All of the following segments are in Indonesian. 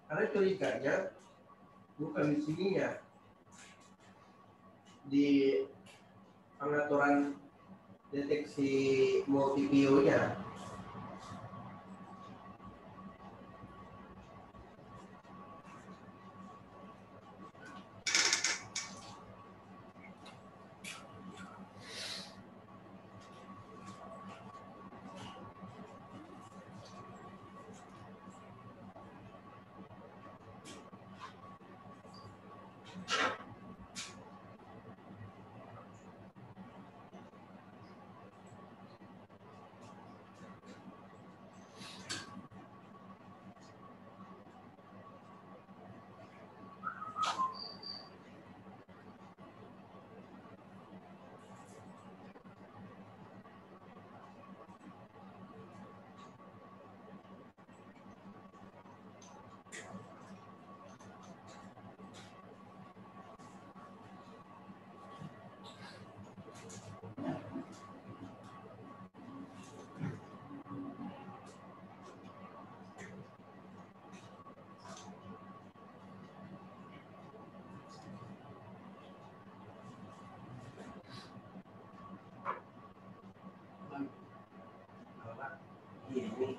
Karena curiganya bukan di sininya, di pengaturan deteksi multi view-nya. Ini.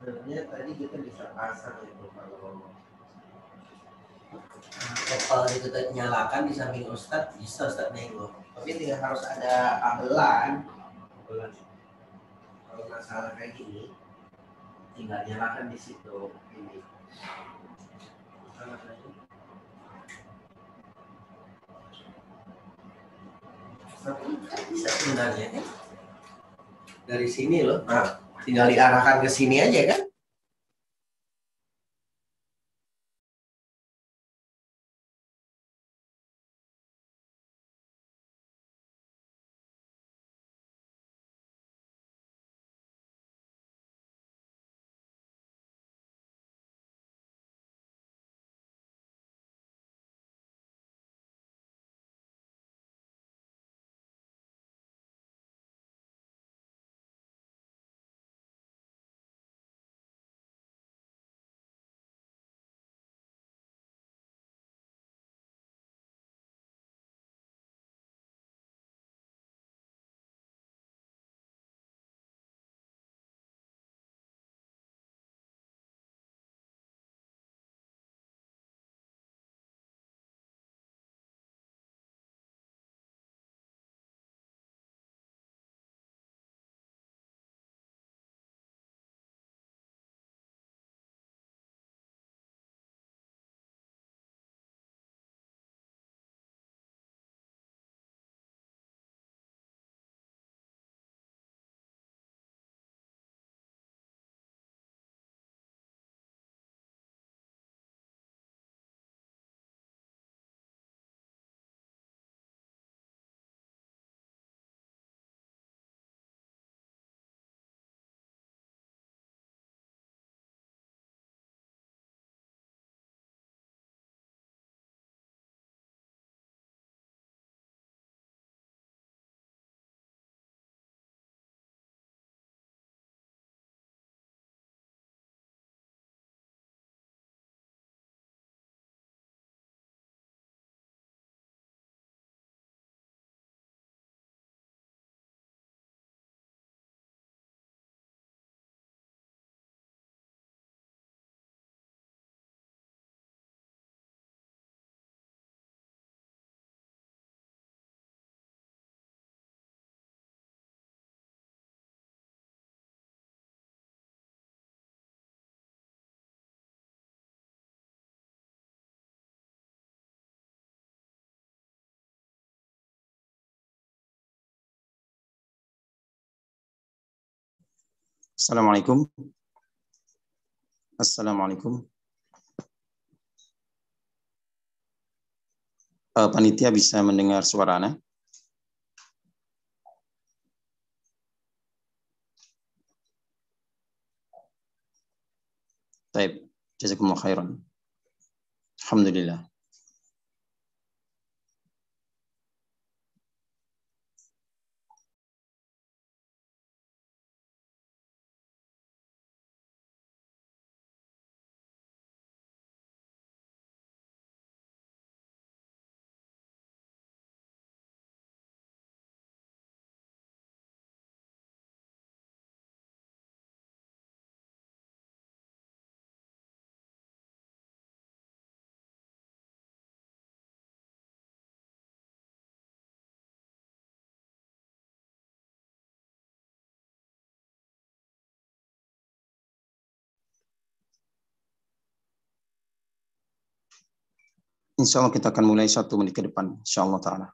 Sebenarnya tadi kita bisa pasang itu kalau itu nyalakan di samping Ustadz bisa Ustadz nengok, tapi tidak harus ada kabelan. Kalau masalah kayak gini tinggal nyalakan di situ ini. Tapi bisa sebenarnya kan dari sini loh. Nah, tinggal diarahkan ke sini aja kan. Assalamualaikum. Assalamualaikum. Panitia bisa mendengar suara Ana? Baik, jazakumullah khairan. Alhamdulillah. Insya Allah kita akan mulai 1 menit ke depan. Insya Allah ta'ala.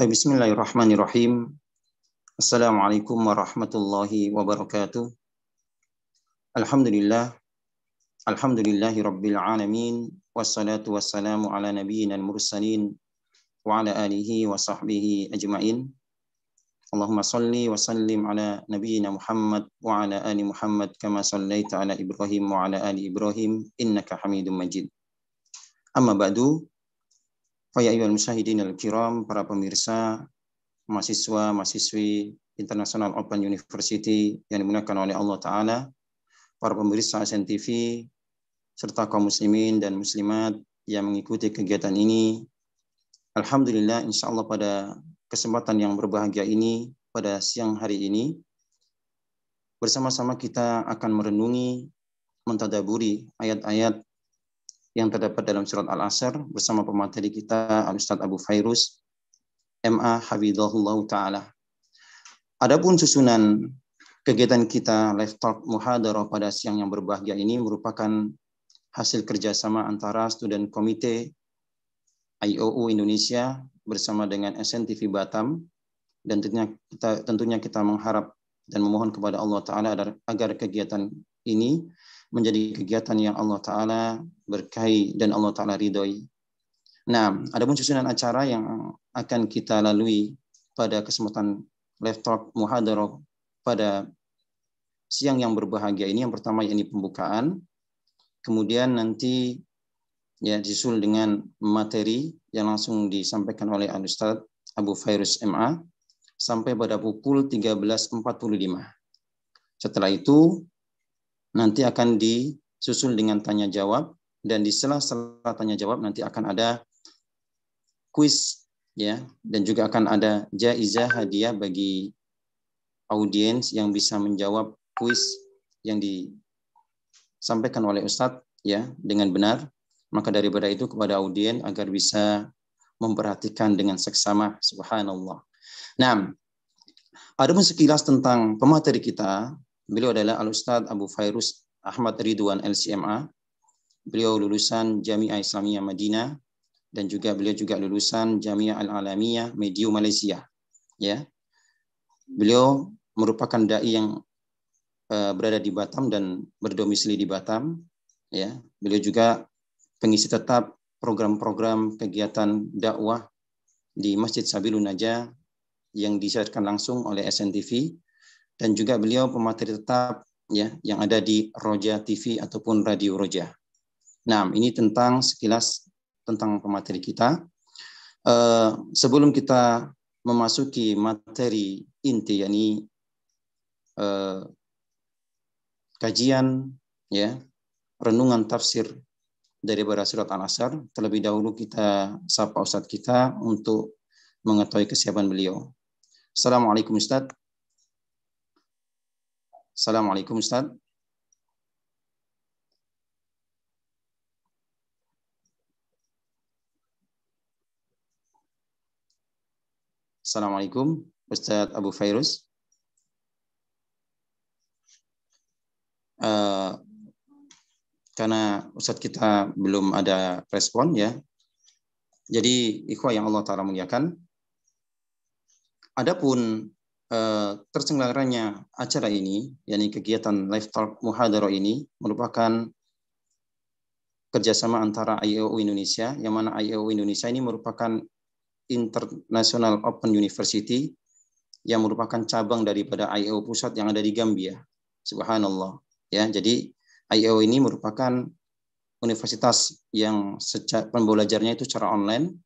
Bismillahirrahmanirrahim. Assalamualaikum warahmatullahi wabarakatuh. Alhamdulillah. Alhamdulillahi rabbil alamin. Wassalatu wassalamu ala nabiyyina al-mursalin wa ala alihi wa sahbihi ajma'in. Allahumma salli wa sallim ala nabiyyina Muhammad wa ala ali Muhammad kama sallaita ala Ibrahim wa ala ali Ibrahim innaka Hamidum Majid. Amma ba'du. Fa ya ayyuhal musyahidin al-kiram, para pemirsa, mahasiswa, mahasiswi International Open University yang dimuliakan oleh Allah Ta'ala, para pemirsa SNTV, serta kaum muslimin dan muslimat yang mengikuti kegiatan ini. Alhamdulillah, insya Allah pada kesempatan yang berbahagia ini, pada siang hari ini, bersama-sama kita akan merenungi, mentadaburi ayat-ayat yang terdapat dalam surat Al-Asr bersama pemateri kita Al-Ustadz Abu Fairuz MA Hafizahullah Ta'ala. Adapun susunan kegiatan kita Live Talk Muhadarah pada siang yang berbahagia ini merupakan hasil kerjasama antara student komite IOU Indonesia bersama dengan SNTV Batam, dan tentunya kita mengharap dan memohon kepada Allah Ta'ala agar kegiatan ini menjadi kegiatan yang Allah Ta'ala berkahi dan Allah Ta'ala ridhoi. Nah, adapun susunan acara yang akan kita lalui pada kesempatan Live Talk Muhadarah pada siang yang berbahagia ini, yang pertama ini pembukaan, kemudian nanti ya disusul dengan materi yang langsung disampaikan oleh Al-Ustadz Abu Fairuz MA sampai pada pukul 13.45. Setelah itu nanti akan disusul dengan tanya jawab, dan di sela-sela tanya jawab nanti akan ada kuis ya, dan juga akan ada jaizah hadiah bagi audiens yang bisa menjawab kuis yang disampaikan oleh Ustadz ya dengan benar. Maka daripada itu kepada audiens agar bisa memperhatikan dengan seksama, subhanallah. Nah, adapun sekilas tentang pemateri kita, beliau adalah Al-Ustadz Abu Fairuz Ahmad Ridwan LCMA. Beliau lulusan Jami'ah Islamiyah Madinah, dan juga beliau juga lulusan Jami'ah Al-Alamiyah Mediu Malaysia. Ya, beliau merupakan dai yang berada di Batam dan berdomisili di Batam. Ya, beliau juga pengisi tetap program-program kegiatan dakwah di Masjid Sabilun Najah yang disiarkan langsung oleh SNTV, dan juga beliau pemateri tetap ya yang ada di Roja TV ataupun Radio Roja. Nah, ini tentang sekilas tentang pemateri kita. Sebelum kita memasuki materi inti, yakni kajian ya renungan tafsir daripada surat Al-Asr. Terlebih dahulu kita sapa Ustadz kita untuk mengetahui kesiapan beliau. Assalamualaikum Ustadz. Assalamualaikum Ustadz. Assalamualaikum Ustadz Abu Fairuz. Karena Ustadz kita belum ada respon ya. Jadi ikhwah yang Allah Ta'ala muliakan. Adapun terselenggaranya acara ini, yakni kegiatan live talk muhadarah ini merupakan kerjasama antara IAU Indonesia, yang mana IAU Indonesia ini merupakan International Open University yang merupakan cabang daripada IAU pusat yang ada di Gambia. Subhanallah. Ya, jadi IAU ini merupakan universitas yang pembelajarannya itu secara online,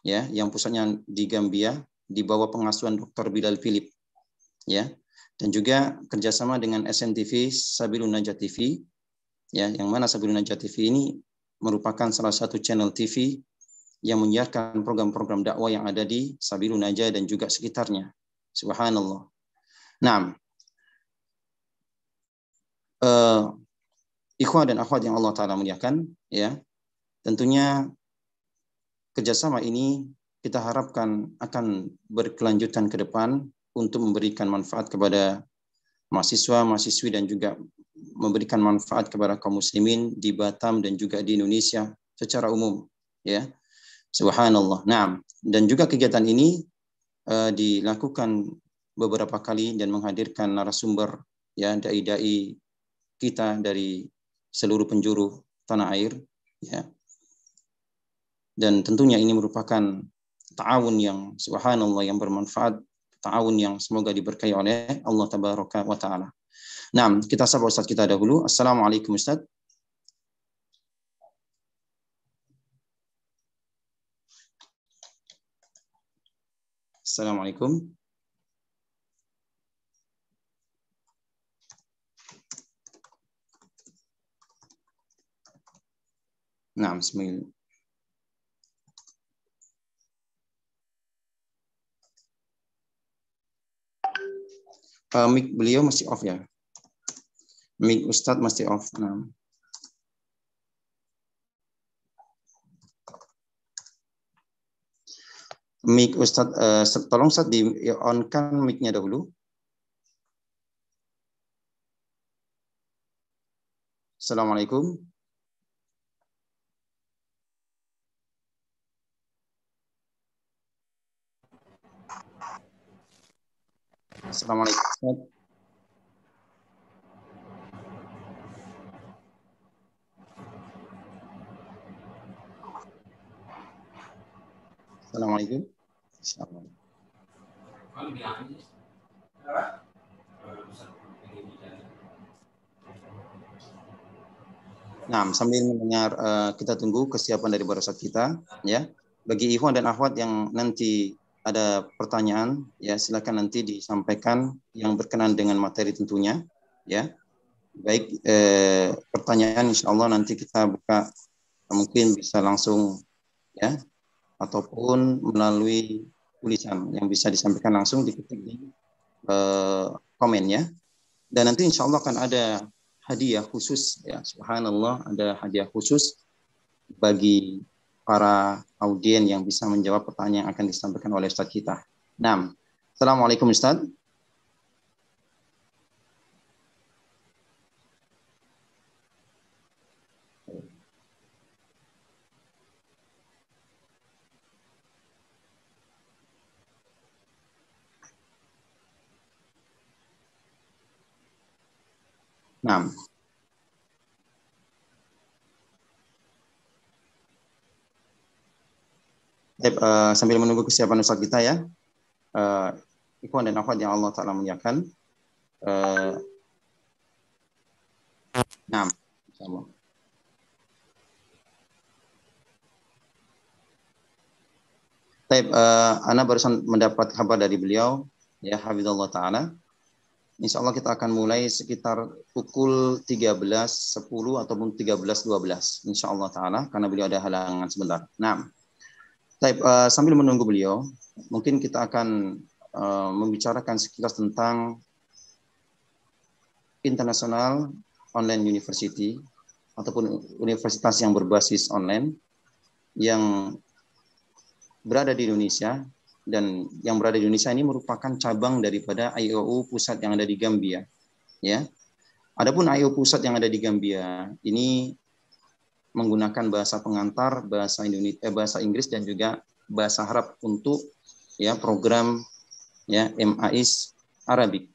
ya, yang pusatnya di Gambia, di bawah pengasuhan Dr. Bilal Philip, ya, dan juga kerjasama dengan SNTV Sabilun Najah TV, ya, yang mana Sabilun Najah TV ini merupakan salah satu channel TV yang menyiarkan program-program dakwah yang ada di Sabilun Najah dan juga sekitarnya. Subhanallah. Nah, ikhwah dan akhwat yang Allah Ta'ala muliakan, ya, tentunya kerjasama ini kita harapkan akan berkelanjutan ke depan untuk memberikan manfaat kepada mahasiswa, mahasiswi dan juga memberikan manfaat kepada kaum muslimin di Batam dan juga di Indonesia secara umum, ya. Subhanallah. Nah, dan juga kegiatan ini dilakukan beberapa kali dan menghadirkan narasumber, ya, dai-dai kita dari seluruh penjuru tanah air, ya. Dan tentunya ini merupakan ta'awun yang subhanallah yang bermanfaat, ta'awun yang semoga diberkahi oleh Allah tabaraka wa taala. Nah, kita sapa Ustaz kita dahulu. Assalamualaikum Ustaz. Assalamualaikum. Nah, bismillah. Mic beliau masih off ya. Mic Ustadz masih off. Nah. Mic Ustadz, tolong Ustadz di on-kan mic-nya dahulu. Assalamualaikum. Assalamualaikum Ustadz. Assalamualaikum. Nah, sambil mendengar kita tunggu kesiapan dari Ustadz kita, ya. Bagi ikhwan dan akhwat yang nanti ada pertanyaan, ya silakan nanti disampaikan yang berkenan dengan materi tentunya, ya. Baik, pertanyaan insya Allah nanti kita buka, mungkin bisa langsung, ya, ataupun melalui tulisan yang bisa disampaikan langsung diketik di komen, ya. Dan nanti insya Allah akan ada hadiah khusus, ya, subhanallah, ada hadiah khusus bagi para audien yang bisa menjawab pertanyaan yang akan disampaikan oleh Ustadz kita. Nah, Assalamualaikum Ustadz. Nah, sambil menunggu kesiapan Ustadz kita, ya, ikhwan dan akhwat yang Allah Ta'ala muliakan. Nah, insyaallah. Ana barusan mendapat kabar dari beliau, ya, hafizallah Ta'ala, Insya Allah kita akan mulai sekitar pukul 13.10 ataupun 13.12. Insya Allah Ta'ala, karena beliau ada halangan sebentar. Nah, sambil menunggu beliau, mungkin kita akan membicarakan sekilas tentang International Online University ataupun universitas yang berbasis online yang berada di Indonesia. Dan yang berada di Indonesia ini merupakan cabang daripada IOU pusat yang ada di Gambia, ya. Adapun IOU pusat yang ada di Gambia ini menggunakan bahasa pengantar, bahasa bahasa Inggris dan juga bahasa Arab untuk ya program ya MAIS Arabik,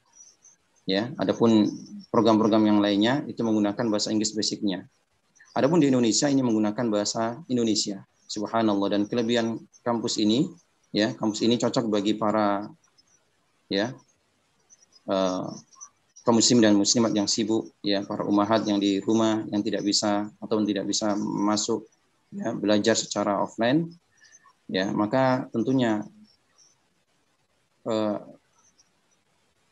ya. Adapun program-program yang lainnya itu menggunakan bahasa Inggris basicnya. Adapun di Indonesia ini menggunakan bahasa Indonesia. Subhanallah. Dan kelebihan kampus ini, ya, kampus ini cocok bagi para ya kaum muslim dan muslimat yang sibuk, ya, para umahat yang di rumah yang tidak bisa atau tidak bisa masuk ya belajar secara offline, ya, maka tentunya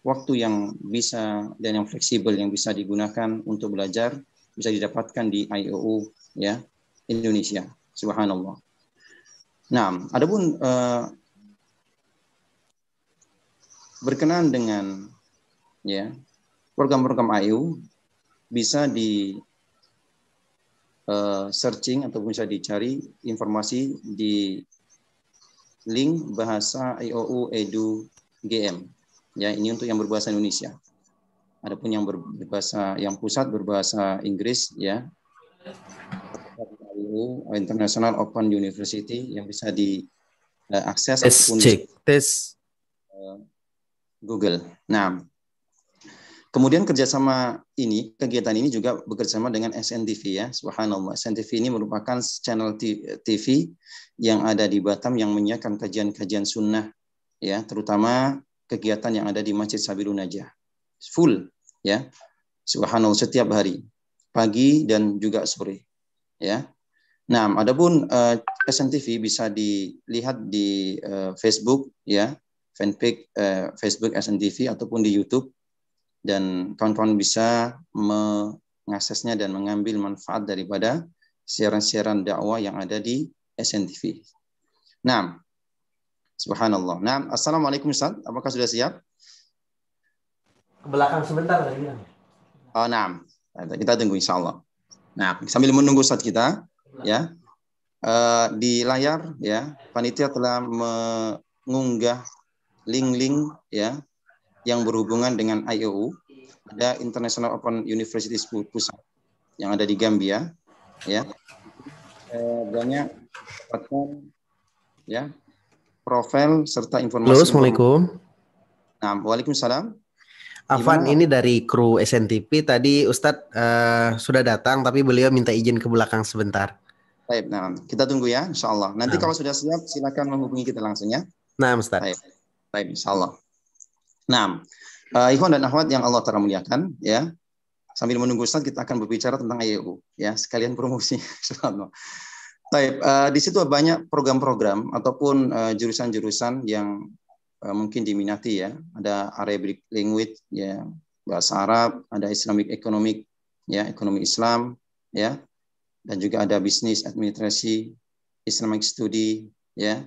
waktu yang bisa dan yang fleksibel yang bisa digunakan untuk belajar bisa didapatkan di IOU ya Indonesia. Subhanallah. Nah, adapun berkenaan dengan ya program-program IOU bisa di searching ataupun bisa dicari informasi di link bahasa IOU Edu GM. Ya, ini untuk yang berbahasa Indonesia. Adapun yang berbahasa yang pusat berbahasa Inggris ya. IOU International Open University yang bisa diakses ataupun tes Google. Nah, kemudian kerjasama ini, kegiatan ini juga bekerjasama dengan SNTV ya, subhanallah. SNTV ini merupakan channel TV yang ada di Batam yang menyiarkan kajian-kajian sunnah ya, terutama kegiatan yang ada di Masjid Sabilun Najah. Full ya, subhanallah, setiap hari, pagi dan juga sore ya. Nah, adapun SNTV bisa dilihat di Facebook ya, fanpage Facebook SNTV ataupun di YouTube. Dan kawan-kawan bisa mengaksesnya dan mengambil manfaat daripada siaran-siaran dakwah yang ada di SNTV. Nah, subhanallah. Nah, assalamualaikum Ustaz, apakah sudah siap? Ke belakang sebentar lagi. Oh, nah, kita tunggu insya Allah. Nah, sambil menunggu Ustaz kita, ya, di layar, ya, panitia telah mengunggah link-link, ya, yang berhubungan dengan IOU, ada International Open University Pusat yang ada di Gambia, ya, banyak dapatkan ya profil serta informasi. Halo, assalamualaikum. Nah, waalaikumsalam. Afan, ini dari kru SNTV. Tadi Ustadz sudah datang, tapi beliau minta izin ke belakang sebentar. Baik, nah kita tunggu ya, insya Allah. Nanti kalau sudah siap, silakan menghubungi kita langsung ya. Nah, Ustadz. Baik, insya Allah. Nah, ikhwan dan akhwat yang Allah Ta'ala muliakan, ya, sambil menunggu Ustaz kita akan berbicara tentang IOU, ya, sekalian promosi. Baik, di situ banyak program-program ataupun jurusan-jurusan yang mungkin diminati ya. Ada Arabic language, ya, bahasa Arab, ada Islamic economic, ya, ekonomi Islam, ya, dan juga ada bisnis administrasi, Islamic study, ya,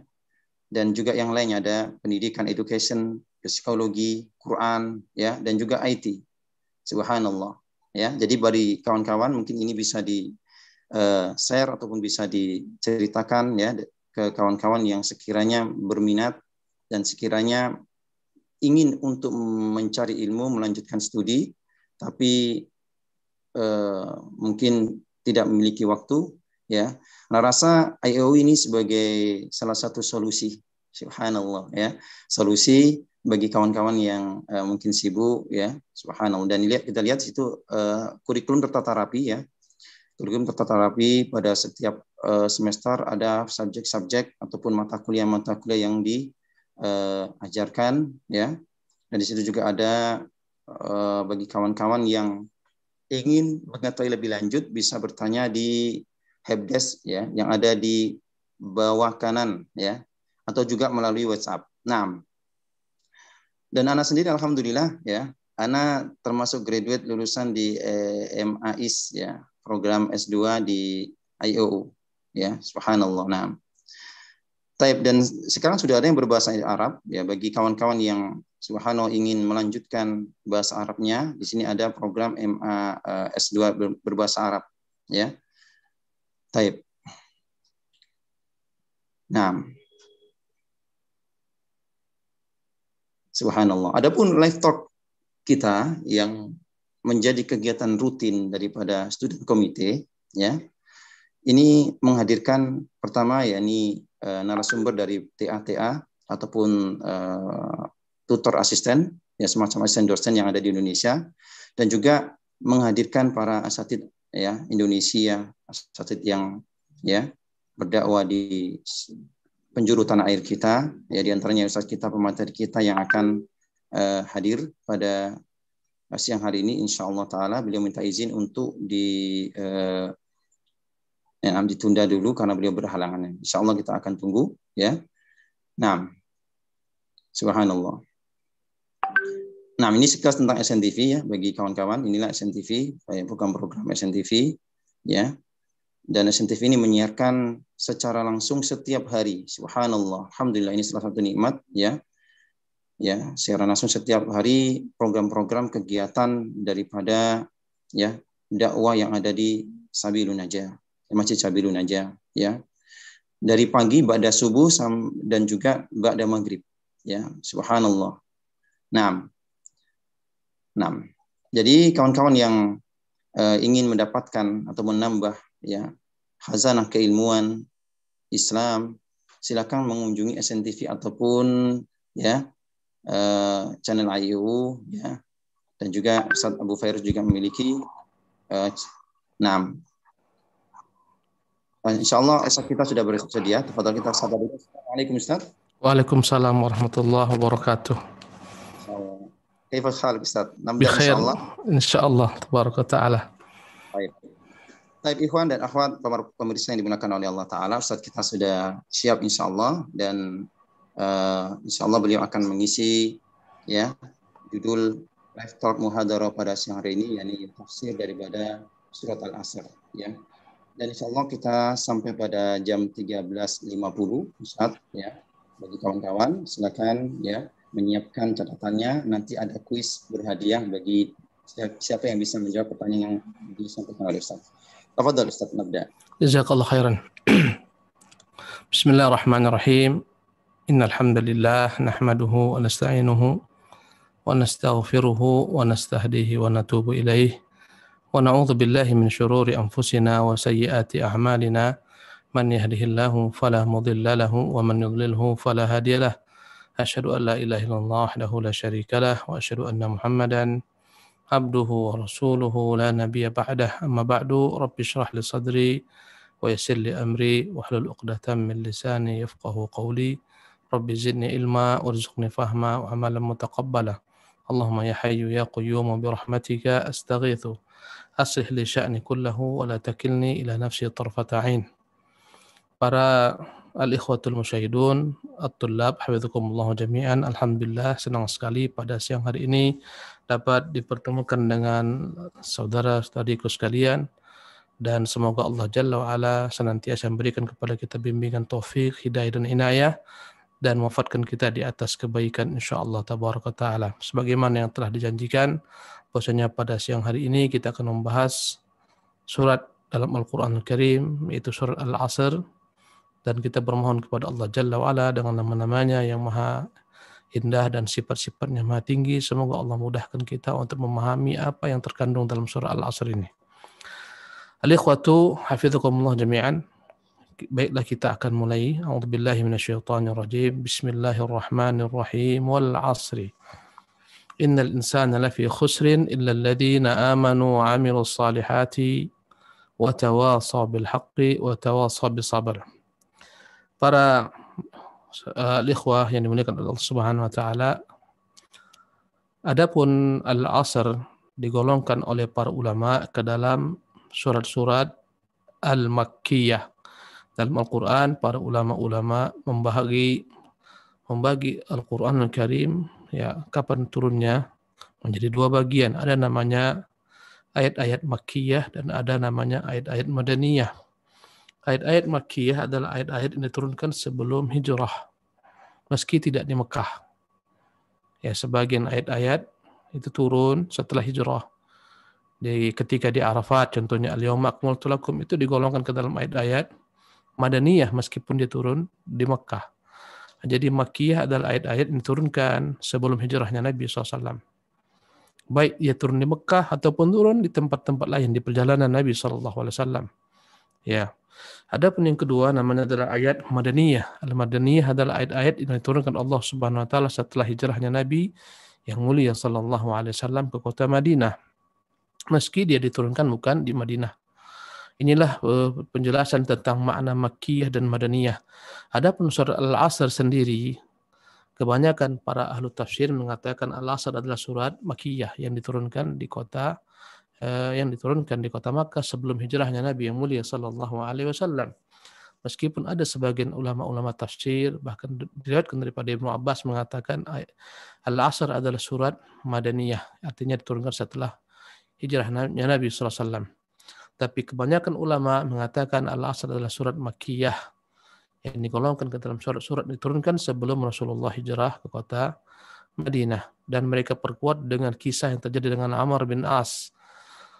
dan juga yang lainnya ada pendidikan education, psikologi, Quran, ya, dan juga IT. Subhanallah, ya. Jadi bagi kawan-kawan mungkin ini bisa di share ataupun bisa diceritakan ya ke kawan-kawan yang sekiranya berminat dan sekiranya ingin untuk mencari ilmu, melanjutkan studi, tapi mungkin tidak memiliki waktu, ya. Nah, rasa IOU ini sebagai salah satu solusi, subhanallah, ya, solusi bagi kawan-kawan yang mungkin sibuk, ya, subhanallah. Dan kita lihat situ kurikulum tertata rapi, ya, kurikulum tertata rapi pada setiap semester ada subjek-subjek ataupun mata kuliah yang diajarkan, ya. Dan di situ juga ada bagi kawan-kawan yang ingin mengetahui lebih lanjut bisa bertanya di helpdesk, ya, yang ada di bawah kanan, ya, atau juga melalui WhatsApp. Nah, dan anak sendiri alhamdulillah, ya, Ana termasuk graduate lulusan di MAIS ya, program S2 di IOU ya, subhanallah. Nah, dan sekarang sudah ada yang berbahasa Arab ya, bagi kawan-kawan yang subhanallah ingin melanjutkan bahasa Arabnya, di sini ada program MA S2 berbahasa Arab ya. Taib. Nah, subhanallah. Adapun live talk kita yang menjadi kegiatan rutin daripada student committee ya, ini menghadirkan pertama yakni narasumber dari TA ataupun tutor asisten ya, semacam asisten dosen yang ada di Indonesia, dan juga menghadirkan para asatid ya Indonesia, asatid yang ya berdakwah di penjuru tanah air kita ya, di antaranya ustaz kita, pemateri kita yang akan hadir pada siang hari ini insyaallah taala. Beliau minta izin untuk ditunda dulu karena beliau berhalangan. Insyaallah kita akan tunggu ya. Nah, subhanallah. Nah, ini sekilas tentang SNTV ya bagi kawan-kawan. Inilah SNTV, program-program SNTV ya. Dan SNTV ini menyiarkan secara langsung setiap hari. Subhanallah. Alhamdulillah, ini salah satu nikmat ya. Ya, siaran langsung setiap hari program-program kegiatan daripada ya dakwah yang ada di Sabilun Najah, Masjid Sabilun Najah ya. Dari pagi ba'da subuh dan juga ba'da maghrib ya. Subhanallah. Nah. Jadi kawan-kawan yang ingin mendapatkan atau menambah ya khazanah keilmuan Islam, silakan mengunjungi SNTV ataupun ya channel IU ya, dan juga Ustaz Abu Fairuz juga memiliki insyaallah Ustaz kita sudah bersedia. Tafadhal kita sabar dulu. Assalamualaikum Ustaz. Waalaikumsalam warahmatullahi wabarakatuh. Kaifa hal Ustaz? Nabda Bikhair insyaallah. Insyaallah tabaraka taala. Baik ikhwan dan akhwat pemirsa yang dimuliakan oleh Allah taala, Ustaz kita sudah siap insyaallah, dan insyaallah beliau akan mengisi ya judul live talk muhadarah pada siang hari ini, yakni tafsir daripada surat Al-Asr ya. Dan insyaallah kita sampai pada jam 13.50 Ustaz ya. Bagi kawan-kawan silakan ya menyiapkan catatannya, nanti ada kuis berhadiah bagi siapa yang bisa menjawab pertanyaan yang disampaikan oleh Ustaz. Tafadhal Ustaz, nabda. Jazakallah khairan. Bismillahirrahmanirrahim. Innal hamdalillah nahmaduhu wa nasta'inuhu wa nastaghfiruhu wa nastahdihi wa natubu ilaih wa na'udzu billahi min syururi anfusina wa sayyiati a'malina. Man yahdihillahu fala mudilla lahu wa man yudlilhu fala hadiyalah. Asyhadu an la ilaha illallah wahdahu la syarikalah wa asyhadu anna Muhammadan abduhu wa rasuluhu la nabiyya ba'dah. Amma ba'du, rabbi shrah li sadri wa yassir li amri wahlul 'uqdatam min lisani yafqahu qawli. Rabbi zidni ilma warzuqni fahma wa amalan mutaqabbala. Allahumma ya hayyu ya qayyum bi rahmatika astaghitsu. Aslih li sya'ni kullahu wa la takilni ila nafsi tarfata 'ain. Para al-ikhwatul musyahidun, at-tullab, hafizakumullah jami'an. Alhamdulillah, senang sekali pada siang hari ini dapat dipertemukan dengan saudara-saudariku sekalian, dan semoga Allah Jalla wa'ala senantiasa memberikan kepada kita bimbingan taufik, hidayah dan inayah, dan mewafatkan kita di atas kebaikan insyaallah tabaraka ta'ala. Sebagaimana yang telah dijanjikan, bahwasanya pada siang hari ini kita akan membahas surat dalam Al-Quran Al-Karim, yaitu surat Al-Asr, dan kita bermohon kepada Allah Jalla wa'ala dengan nama-namanya yang maha indah dan sifat-sifatnya maha tinggi, semoga Allah mudahkan kita untuk memahami apa yang terkandung dalam surah Al-Asr ini. Al-ikhwatu hafizakumullah jami'an. Baiklah, kita akan mulai. A'udzubillahi minasyaitonir rajim. Bismillahirrahmanirrahim. Wal 'asri. Innal insana lafi khusrin illa alladhina amanu wa 'amilus salihati wa tawasaw bil haqqi wa tawasaw bis sabr. Para ikhwah yang dimuliakan oleh Allah Subhanahu wa taala, adapun Al-Asr digolongkan oleh para ulama ke dalam surat-surat Al-Makkiyah. Dalam Al-Quran, para ulama-ulama membagi Al-Quran Al-Karim ya, kapan turunnya, menjadi dua bagian. Ada namanya ayat-ayat Makkiyah dan ada namanya ayat-ayat Madaniyah. Ayat-ayat Makkiyah adalah ayat-ayat yang diturunkan sebelum hijrah, meski tidak di Mekah. Ya, sebagian ayat-ayat itu turun setelah hijrah. Ketika di Arafat, contohnya al-yawma akmaltu lakum, itu digolongkan ke dalam ayat-ayat Madaniyah meskipun dia turun di Mekah. Jadi Makkiyah adalah ayat-ayat yang diturunkan sebelum hijrahnya Nabi SAW. Baik dia turun di Mekah ataupun turun di tempat-tempat lain di perjalanan Nabi SAW. Ya. Adapun yang kedua namanya adalah ayat Madaniyah. Al-Madaniyah adalah ayat-ayat yang diturunkan Allah Subhanahu wa taala setelah hijrahnya Nabi yang mulia sallallahu alaihi wasallam ke kota Madinah. Meski dia diturunkan bukan di Madinah. Inilah penjelasan tentang makna Makkiyah dan Madaniyah. Adapun surat Al-Asr sendiri, kebanyakan para ahlu tafsir mengatakan Al-Asr adalah surat Makkiyah yang diturunkan di kota Makkah sebelum hijrahnya Nabi yang mulia sallallahu alaihi wasallam. Meskipun ada sebagian ulama-ulama tafsir bahkan diriwayatkan daripada Ibnu Abbas mengatakan Al-Asr adalah surat Madaniyah, artinya diturunkan setelah hijrahnya Nabi sallallahu alaihi wasallam. Tapi kebanyakan ulama mengatakan Al-Asr adalah surat Makkiyah yang digolongkan ke dalam surat-surat diturunkan sebelum Rasulullah hijrah ke kota Madinah, dan mereka perkuat dengan kisah yang terjadi dengan Amr bin As,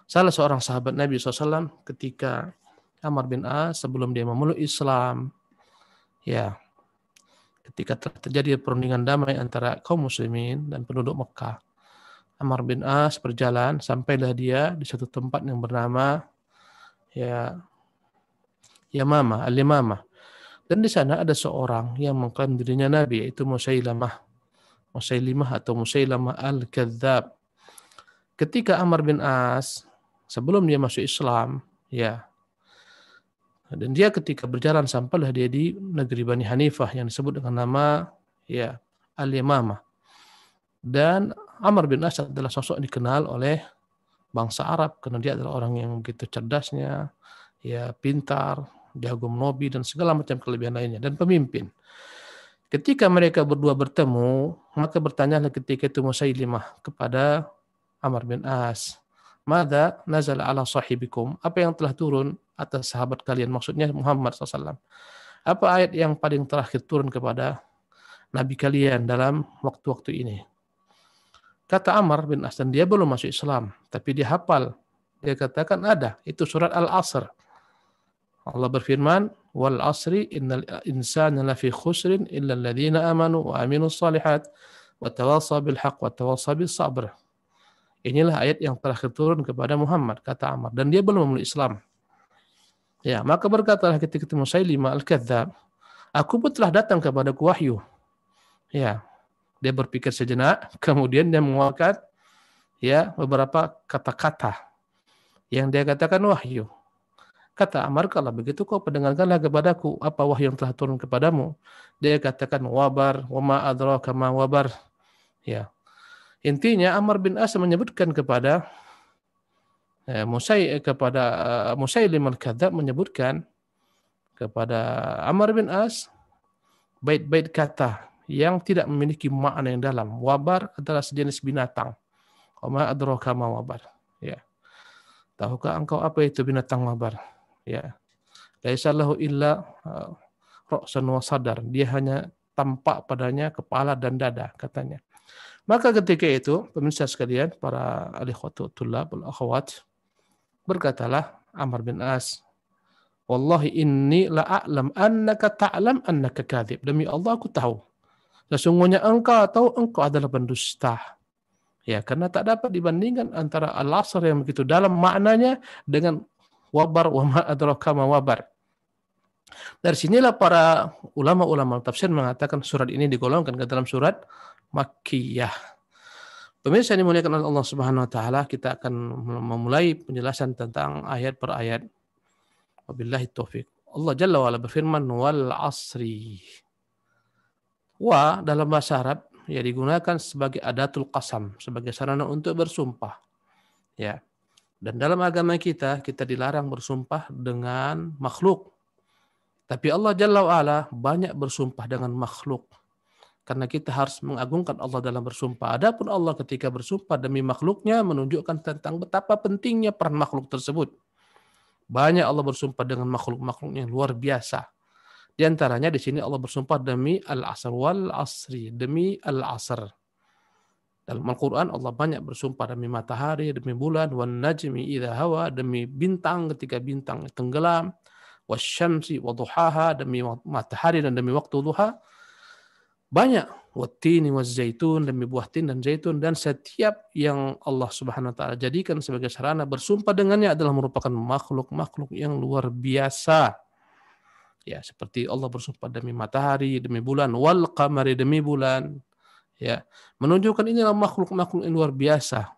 salah seorang sahabat Nabi SAW. Ketika Amr bin As sebelum dia memeluk Islam, ya, ketika terjadi perundingan damai antara kaum muslimin dan penduduk Mekah, Amr bin As berjalan sampailah dia di satu tempat yang bernama Yamamah, Al-Yamamah. Dan di sana ada seorang yang mengklaim dirinya Nabi, yaitu Musailimah atau Musailimah Al-Kadzab. Ketika Amr bin As sebelum dia masuk Islam, ya, dan dia ketika berjalan sampailah dia di negeri Bani Hanifah yang disebut dengan nama Al-Yamamah. Dan Amr bin As adalah sosok yang dikenal oleh bangsa Arab karena dia adalah orang yang begitu cerdasnya, ya, pintar, jago melobi dan segala macam kelebihan lainnya, dan pemimpin. Ketika mereka berdua bertemu, maka bertanyalah ketika itu Musailimah kepada Amr bin As, "Madza nazala ala sahibikum?" Apa yang telah turun atas sahabat kalian, maksudnya Muhammad SAW. Apa ayat yang paling terakhir turun kepada Nabi kalian dalam waktu-waktu ini? Kata Amr bin As, dan dia belum masuk Islam, tapi dia hafal. Dia katakan ada, itu surat Al-Asr. Allah berfirman, "Wal asri innal insana lafi khusrin illa alladziina amanu wa aminus shalihat wa tawassaw bil haqq wa tawassaw bis sabr." Inilah ayat yang terakhir turun kepada Muhammad, kata Amr, dan dia belum memeluk Islam. Ya, maka berkatalah ketika itu Musailimah Al-Kadzab, "Aku pun telah datang kepadaku wahyu." Ya, dia berpikir sejenak, kemudian dia mengeluarkan beberapa kata-kata yang dia katakan wahyu. Kata Amr, "Kalau begitu kau pendengarkanlah kepadaku apa wahyu yang telah turun kepadamu." Dia katakan wabar, wa ma adraka ma wabar. Ya. Intinya Amr bin As menyebutkan kepada Musailimah Al-Kadzab menyebutkan kepada Amr bin As bait-bait kata yang tidak memiliki makna yang dalam. Wabar adalah sejenis binatang. Wa ma adraka ma wabar. Ya. Tahukah engkau apa itu binatang wabar? Ya. Laisa lahu illa ra'sun wa sadar. Dia hanya tampak padanya kepala dan dada, katanya. Maka ketika itu, pemirsa sekalian, para alikhwatu tullab wal akhwat, berkatalah Amr bin As, "Wallahi inni la a'lam annaka ta'lam annaka kadzib." Demi Allah aku tahu sesungguhnya engkau tahu engkau adalah pendusta. Ya, karena tak dapat dibandingkan antara Al-Asr yang begitu dalam maknanya dengan wabar, wa ma adraka ma wabar. Dari sinilah para ulama-ulama tafsir mengatakan surat ini digolongkan ke dalam surat Makkiyah. Pemirsa yang dimuliakan oleh Allah Subhanahu wa taala, kita akan memulai penjelasan tentang ayat per ayat. Wabillahi taufik. Allah Jalla wa ala berfirman, "Wal 'asri." Wa dalam bahasa Arab ya digunakan sebagai adatul qasam, sebagai sarana untuk bersumpah. Ya. Dan dalam agama kita dilarang bersumpah dengan makhluk. Tapi Allah Jalla wa ala banyak bersumpah dengan makhluk. Karena kita harus mengagungkan Allah dalam bersumpah. Adapun Allah ketika bersumpah demi makhluknya menunjukkan tentang betapa pentingnya peran makhluk tersebut. Banyak Allah bersumpah dengan makhluk-makhluk yang luar biasa. Di antaranya di sini Allah bersumpah demi al-asr wal asri, demi al-asr. Dalam Al-Quran Allah banyak bersumpah demi matahari, demi bulan, wan najmi idza hawa, demi bintang ketika bintang tenggelam, wasyamsi waduhaha, demi matahari dan demi waktu duha. Banyak, wattini wazzaitun, demi buah tin dan zaitun, dan setiap yang Allah Subhanahu wa taala jadikan sebagai sarana bersumpah dengannya adalah merupakan makhluk-makhluk yang luar biasa. Ya, seperti Allah bersumpah demi matahari, demi bulan, wal qamari, demi bulan. Ya, menunjukkan inilah makhluk-makhluk yang luar biasa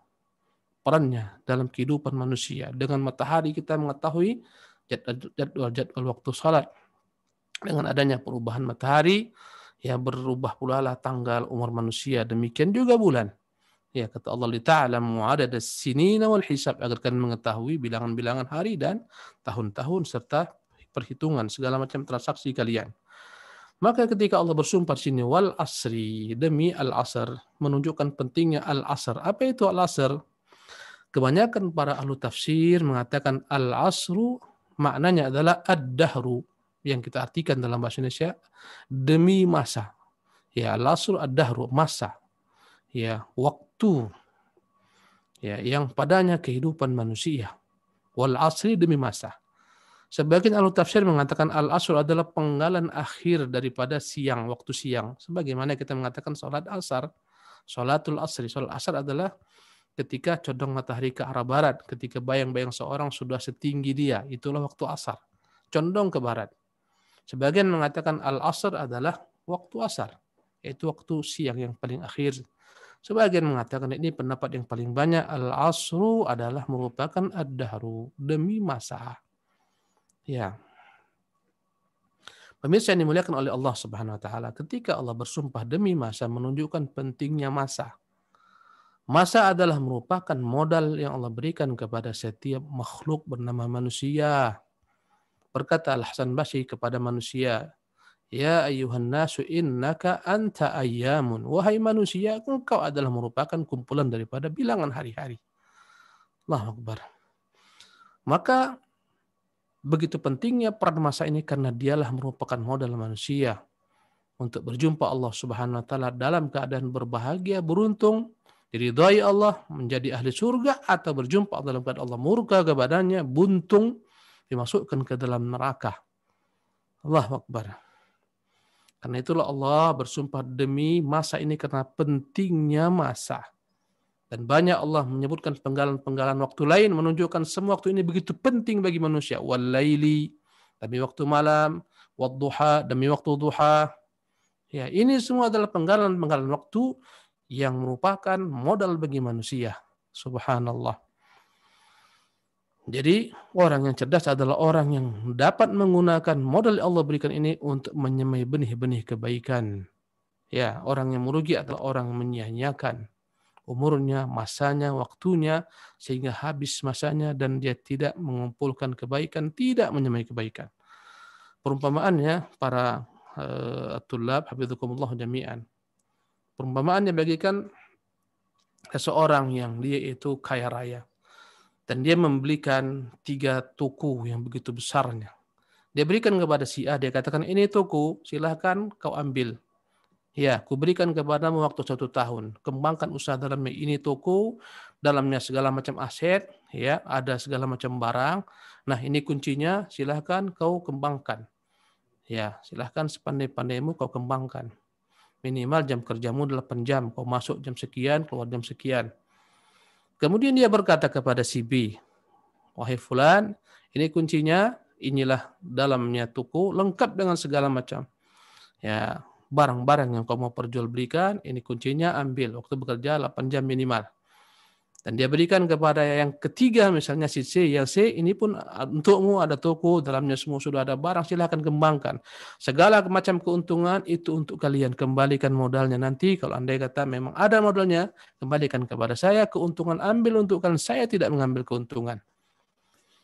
perannya dalam kehidupan manusia. Dengan matahari kita mengetahui jadwal waktu salat. Dengan adanya perubahan matahari, ya berubah pula lah tanggal umur manusia. Demikian juga bulan. Ya, kata Allah lita'lamu 'adadas sinina wal hisab, agar kalian mengetahui bilangan-bilangan hari dan tahun-tahun serta perhitungan segala macam transaksi kalian. Maka ketika Allah bersumpah di sini wal asri, demi al-asr, menunjukkan pentingnya al-asr. Apa itu al-asr? Kebanyakan para ahli tafsir mengatakan al-asru maknanya adalah ad-dahru, yang kita artikan dalam bahasa Indonesia demi masa. Ya, al-asru ad-dahru, masa. Ya, waktu. Ya, yang padanya kehidupan manusia. Wal asri, demi masa. Sebagian ahli tafsir mengatakan al-asr adalah penggalan akhir daripada siang, waktu siang. Sebagaimana kita mengatakan salat asar, salatul asri. Salat asar adalah ketika condong matahari ke arah barat, ketika bayang-bayang seorang sudah setinggi dia, itulah waktu asar. Condong ke barat. Sebagian mengatakan al-asr adalah waktu asar, yaitu waktu siang yang paling akhir. Sebagian mengatakan ini pendapat yang paling banyak, al-asru adalah merupakan ad-dahru, demi masa. Ya. Pemirsa yang dimuliakan oleh Allah Subhanahu wa taala, ketika Allah bersumpah demi masa menunjukkan pentingnya masa. Masa adalah merupakan modal yang Allah berikan kepada setiap makhluk bernama manusia. Berkata Al-Hasan Basri kepada manusia, "Ya ayyuhan nasu innaka anta ayyamun." Wahai manusia, engkau adalah merupakan kumpulan daripada bilangan hari-hari. Allahu Akbar. Maka begitu pentingnya peran masa ini karena dialah merupakan modal manusia untuk berjumpa Allah Subhanahu wa taala dalam keadaan berbahagia, beruntung, diridhai Allah, menjadi ahli surga, atau berjumpa dalam keadaan Allah murka kepadanya, buntung, dimasukkan ke dalam neraka. Allahu Akbar. Karena itulah Allah bersumpah demi masa ini karena pentingnya masa. Dan banyak Allah menyebutkan penggalan-penggalan waktu lain menunjukkan semua waktu ini begitu penting bagi manusia. Wal-laili, demi waktu malam, wad-duha, demi waktu duha. Ya, ini semua adalah penggalan-penggalan waktu yang merupakan modal bagi manusia. Subhanallah. Jadi orang yang cerdas adalah orang yang dapat menggunakan modal yang Allah berikan ini untuk menyemai benih-benih kebaikan. Ya, orang yang merugi adalah orang yang menyia-nyiakan umurnya, masanya, waktunya, sehingga habis masanya dan dia tidak mengumpulkan kebaikan, tidak menyemai kebaikan. Perumpamaannya para tulab hafizakumullah jami'an. Perumpamaannya bagikan seseorang yang dia itu kaya raya dan dia membelikan 3 toko yang begitu besarnya. Dia berikan kepada si A, dia katakan ini toko, silahkan kau ambil. Ya, kuberikan kepadamu waktu 1 tahun. Kembangkan usaha dalamnya. Ini toko, dalamnya segala macam aset, ya, ada segala macam barang. Nah, ini kuncinya, silahkan kau kembangkan. Ya, silahkan sepandai-pandaimu kau kembangkan. Minimal jam kerjamu 8 jam. Kau masuk jam sekian, keluar jam sekian. Kemudian dia berkata kepada si B, wahai fulan, ini kuncinya, inilah dalamnya toko, lengkap dengan segala macam. Ya, barang-barang yang kau mau perjualbelikan, ini kuncinya, ambil. Waktu bekerja 8 jam minimal. Dan dia berikan kepada yang ketiga, misalnya si C, yang C ini pun untukmu, ada toko, dalamnya semua sudah ada barang, silahkan kembangkan. Segala macam keuntungan itu untuk kalian, kembalikan modalnya nanti. Kalau andai kata memang ada modalnya, kembalikan kepada saya, keuntungan ambil untuk kalian, saya tidak mengambil keuntungan.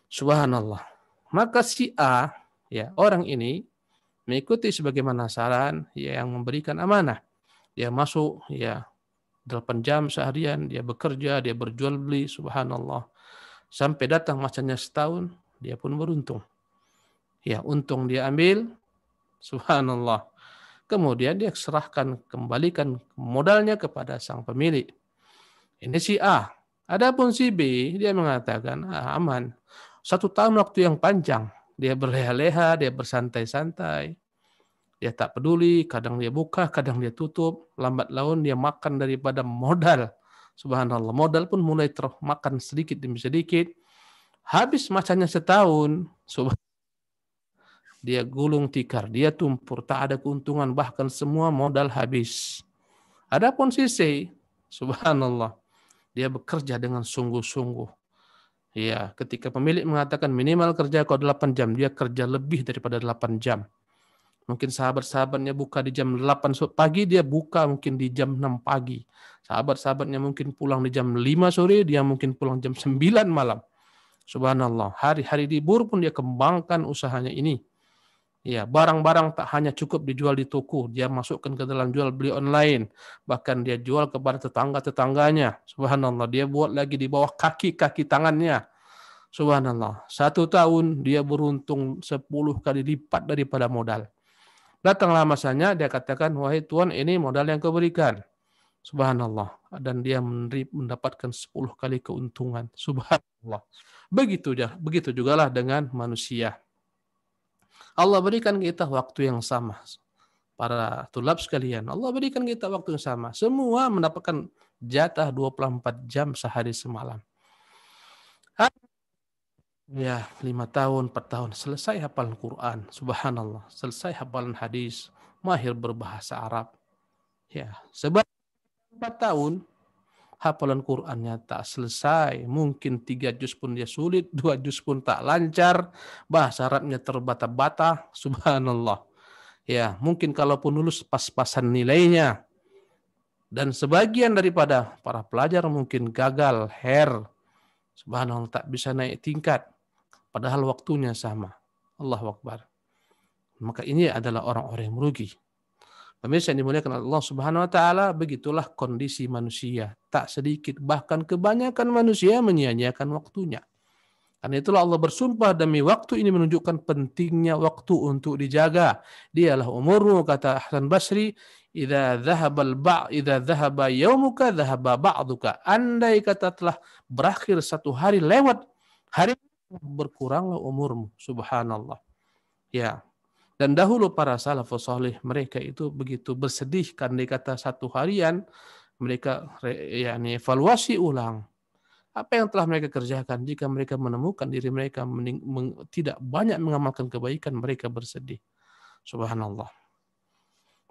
Subhanallah. Maka si A, ya, orang ini mengikuti sebagaimana saran yang memberikan amanah. Dia masuk, ya 8 jam seharian, dia bekerja, dia berjual beli, subhanallah. Sampai datang masanya setahun, dia pun beruntung. Ya, untung dia ambil, subhanallah. Kemudian dia serahkan, kembalikan modalnya kepada sang pemilik. Ini si A. Adapun si B, dia mengatakan, aman. 1 tahun waktu yang panjang. Dia berleha-leha, dia bersantai-santai. Dia tak peduli, kadang dia buka, kadang dia tutup. Lambat laun dia makan daripada modal. Subhanallah, modal pun mulai termakan sedikit demi sedikit. Habis masanya setahun, dia gulung tikar, dia tumpur, tak ada keuntungan, bahkan semua modal habis. Adapun si C, subhanallah, dia bekerja dengan sungguh-sungguh. Ya, ketika pemilik mengatakan minimal kerja kau 8 jam, dia kerja lebih daripada 8 jam. Mungkin sahabat-sahabatnya buka di jam 8 pagi, dia buka mungkin di jam 6 pagi. Sahabat-sahabatnya mungkin pulang di jam 5 sore, dia mungkin pulang jam 9 malam. Subhanallah, hari-hari libur pun dia kembangkan usahanya ini. Ya, barang-barang tak hanya cukup dijual di toko, dia masukkan ke dalam jual beli online, bahkan dia jual kepada tetangga-tetangganya. Subhanallah, dia buat lagi di bawah kaki-kaki tangannya. Subhanallah, 1 tahun dia beruntung 10 kali lipat daripada modal. Datanglah masanya, dia katakan, wahai Tuhan, ini modal yang kau berikan. Subhanallah, dan dia mendapatkan 10 kali keuntungan. Subhanallah. Begitu jugalah dengan manusia. Allah berikan kita waktu yang sama. Para tulab sekalian, Allah berikan kita waktu yang sama. Semua mendapatkan jatah 24 jam sehari semalam. Ya, 5 tahun, 4 tahun, selesai hafalan Quran. Subhanallah, selesai hafalan hadis, mahir berbahasa Arab. Ya, sebab 4 tahun, hafalan Qurannya tak selesai. Mungkin 3 juz pun dia sulit, 2 juz pun tak lancar. Bahasa Arabnya terbata-bata. Subhanallah. Ya, mungkin kalaupun lulus pas-pasan nilainya. Dan sebagian daripada para pelajar mungkin gagal, subhanallah, tak bisa naik tingkat. Padahal waktunya sama. Allahu Akbar. Maka ini adalah orang-orang yang merugi. Pemirsa yang dimuliakan Allah Subhanahu wa taala, begitulah kondisi manusia. Tak sedikit, bahkan kebanyakan manusia menyia-nyiakan waktunya. Karena itulah Allah bersumpah, demi waktu ini menunjukkan pentingnya waktu untuk dijaga. Dialah umurmu, kata Hasan Basri, idza dhahaba yaumuka dhahaba ba'duka. Andai kata telah berakhir 1 hari lewat, hari berkuranglah umurmu. Subhanallah. Ya. Dan dahulu para salafus salih, mereka itu begitu bersedih karena dikata 1 harian, mereka evaluasi ulang apa yang telah mereka kerjakan. Jika mereka menemukan diri mereka tidak banyak mengamalkan kebaikan, mereka bersedih. Subhanallah.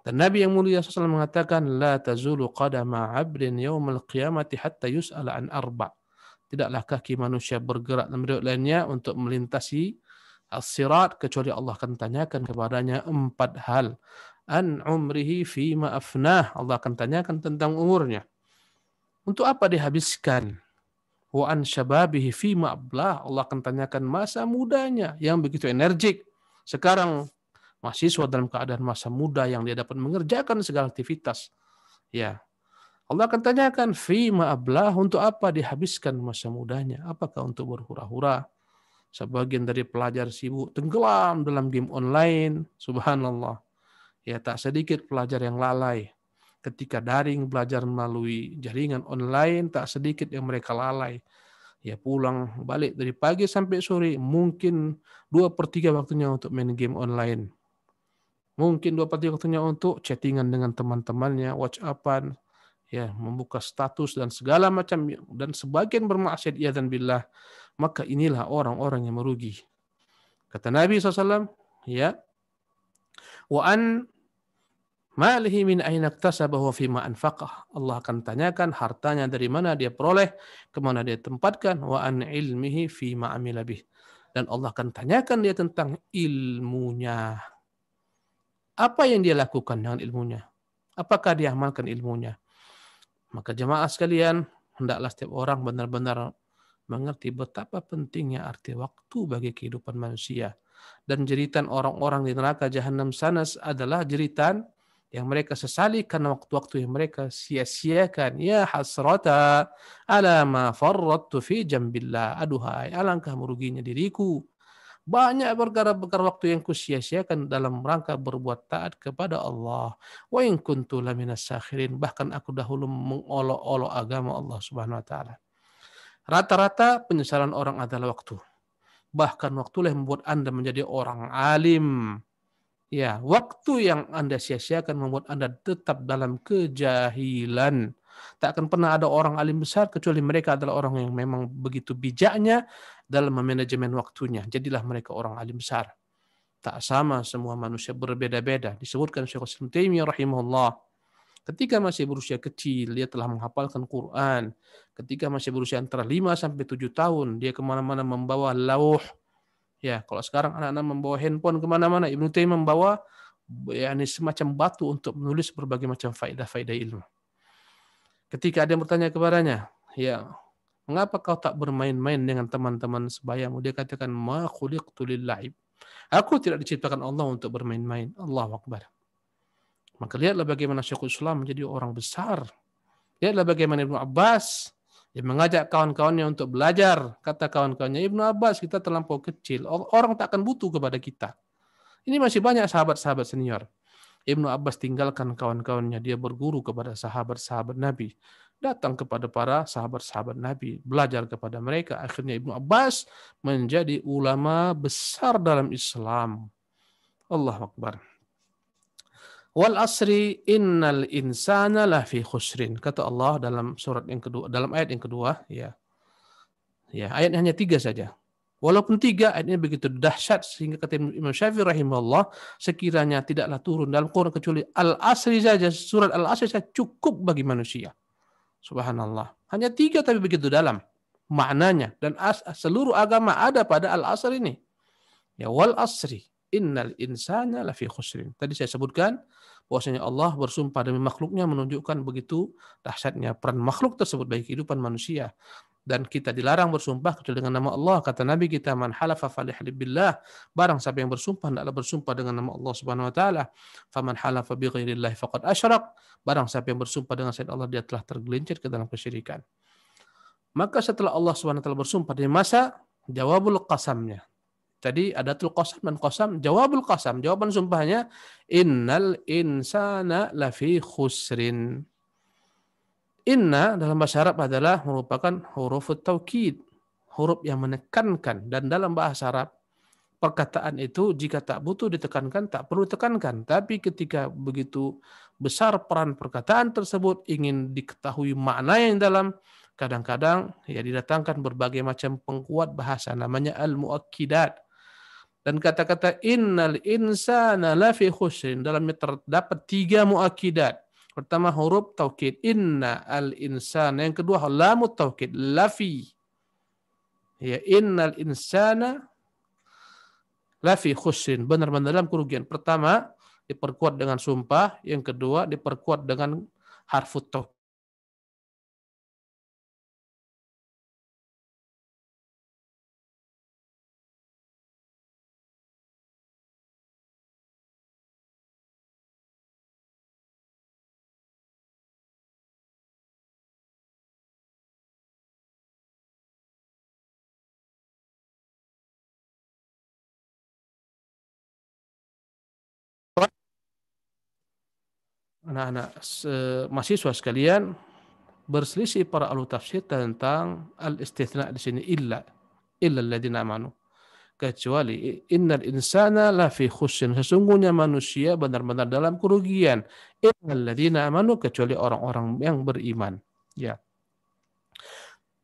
Dan Nabi yang mulia SAW mengatakan, la tazulu qadama 'abdin yaumal qiyamati hatta yus'ala an arba'. Tidaklah kaki manusia bergerak dan riwayat lainnya untuk melintasi as-sirat kecuali Allah akan tanyakan kepadanya 4 hal. An umrihi fima afnah. Allah akan tanyakan tentang umurnya. Untuk apa dihabiskan? Wa an syababihi fima ablah. Allah akan tanyakan masa mudanya yang begitu energik. Sekarang mahasiswa dalam keadaan masa muda yang dia dapat mengerjakan segala aktivitas. Ya. Allah akan tanyakan fima ablah, untuk apa dihabiskan masa mudanya? Apakah untuk berhura-hura? Sebagian dari pelajar sibuk tenggelam dalam game online. Subhanallah. Ya, tak sedikit pelajar yang lalai. Ketika daring belajar melalui jaringan online, tak sedikit yang mereka lalai. Ya, pulang balik dari pagi sampai sore, mungkin 2/3 waktunya untuk main game online. Mungkin 2/3 waktunya untuk chattingan dengan teman-temannya, WhatsAppan, ya, membuka status dan segala macam, dan sebagian bermaksiat iyadzan billah. Maka inilah orang-orang yang merugi. Kata Nabi SAW, ya, wa an malihi min aina iktasabahu fima anfaqah. Allah akan tanyakan hartanya dari mana dia peroleh, kemana dia tempatkan. Wa an ilmihi fima amila bih. Dan Allah akan tanyakan dia tentang ilmunya. Apa yang dia lakukan dengan ilmunya? Apakah dia amalkan ilmunya? Maka jemaah sekalian, hendaklah setiap orang benar-benar mengerti betapa pentingnya arti waktu bagi kehidupan manusia. Dan jeritan orang-orang di neraka jahanam sana adalah jeritan yang mereka sesali karena waktu-waktu yang mereka sia-siakan. Ya hasrata ala ma farrattu fi jambillah. Aduhai, alangkah meruginya diriku. Banyak perkara-perkara waktu yang kusia-siakan dalam rangka berbuat taat kepada Allah. Wa in kuntu laminas sakhirin. Bahkan aku dahulu mengolok-olok agama Allah Subhanahu wa taala. Rata-rata penyesalan orang adalah waktu. Bahkan waktulah yang membuat Anda menjadi orang alim. Ya, waktu yang Anda sia-siakan membuat Anda tetap dalam kejahilan. Tak akan pernah ada orang alim besar kecuali mereka adalah orang yang memang begitu bijaknya dalam memanajemen waktunya. Jadilah mereka orang alim besar. Tak sama, semua manusia berbeda-beda. Disebutkan Syekh Islam Taimiyah rahimahullah, ketika masih berusia kecil dia telah menghafalkan Quran. Ketika masih berusia antara 5 sampai 7 tahun dia kemana-mana membawa lauh. Ya, kalau sekarang anak-anak membawa handphone kemana-mana, Ibnu Taimiyah membawa semacam batu untuk menulis berbagai macam faedah-faedah ilmu. Ketika ada yang bertanya kepadanya, ya, mengapa kau tak bermain-main dengan teman-teman sebayamu? Dia katakan, ma khuliqtu lil-la'ib. Aku tidak diciptakan Allah untuk bermain-main. Allahu Akbar. Maka lihatlah bagaimana Syekhul Islam menjadi orang besar. Lihatlah bagaimana Ibnu Abbas yang mengajak kawan-kawannya untuk belajar. Kata kawan-kawannya, Ibnu Abbas, kita terlampau kecil. Orang tak akan butuh kepada kita. Ini masih banyak sahabat-sahabat senior. Ibnu Abbas tinggalkan kawan-kawannya, dia berguru kepada sahabat-sahabat Nabi, datang kepada para sahabat-sahabat Nabi, belajar kepada mereka. Akhirnya Ibnu Abbas menjadi ulama besar dalam Islam. Allahu Akbar. Wal asri innal insana lafi khusrin. Kata Allah dalam surat yang kedua, dalam ayat yang kedua, ya. Ya, ayatnya hanya 3 saja. Walaupun 3 ayatnya begitu dahsyat sehingga kata Imam Syafi'i rahimahullah, sekiranya tidaklah turun dalam Quran kecuali Al-Asri saja, surat Al-Asri saja cukup bagi manusia. Subhanallah. Hanya 3 tapi begitu dalam maknanya, dan seluruh agama ada pada Al-Asr ini. Ya, wal asri innal insana lafi khusrin. Tadi saya sebutkan bahwasanya Allah bersumpah demi makhluknya, menunjukkan begitu dahsyatnya peran makhluk tersebut bagi kehidupan manusia. Dan kita dilarang bersumpah kecuali dengan nama Allah. Kata Nabi kita, man halafa falyahlib billah. Barang siapa yang bersumpah, hendaklah bersumpah dengan nama Allah Subhanahu wa taala. Faman halafa bi ghairillahi faqad asyrak. Barang siapa yang bersumpah dengan selain Allah, dia telah tergelincir ke dalam kesyirikan. Maka setelah Allah Subhanahu wa taala bersumpah di masa jawabul qasamnya. Tadi adatul qasam dan qasam, jawabul qasam, jawaban sumpahnya innal insana lafi khusrin. Inna dalam bahasa Arab adalah merupakan huruf taukid, huruf yang menekankan, dan dalam bahasa Arab perkataan itu jika tak butuh ditekankan tak perlu ditekankan, tapi ketika begitu besar peran perkataan tersebut ingin diketahui makna yang dalam, kadang-kadang ya didatangkan berbagai macam pengkuat bahasa namanya al-muakkidat. Dan kata-kata innal insana lafi khusrin dalamnya terdapat 3 muakkidat. Pertama huruf taukid inna al-insana, yang kedua lamut taukid lafi. Ya, innal insana lafi khusrin, benar-benar dalam kerugian. Pertama diperkuat dengan sumpah, yang kedua diperkuat dengan harfut taukid. Anak-anak mahasiswa sekalian, berselisih para ahli tafsir tentang al-istitsna di sini illa alladziina amanu. Kecuali innal insana lafi khusrin, sesungguhnya manusia benar-benar dalam kerugian. Illal ladzina amanu, kecuali orang-orang yang beriman. Ya.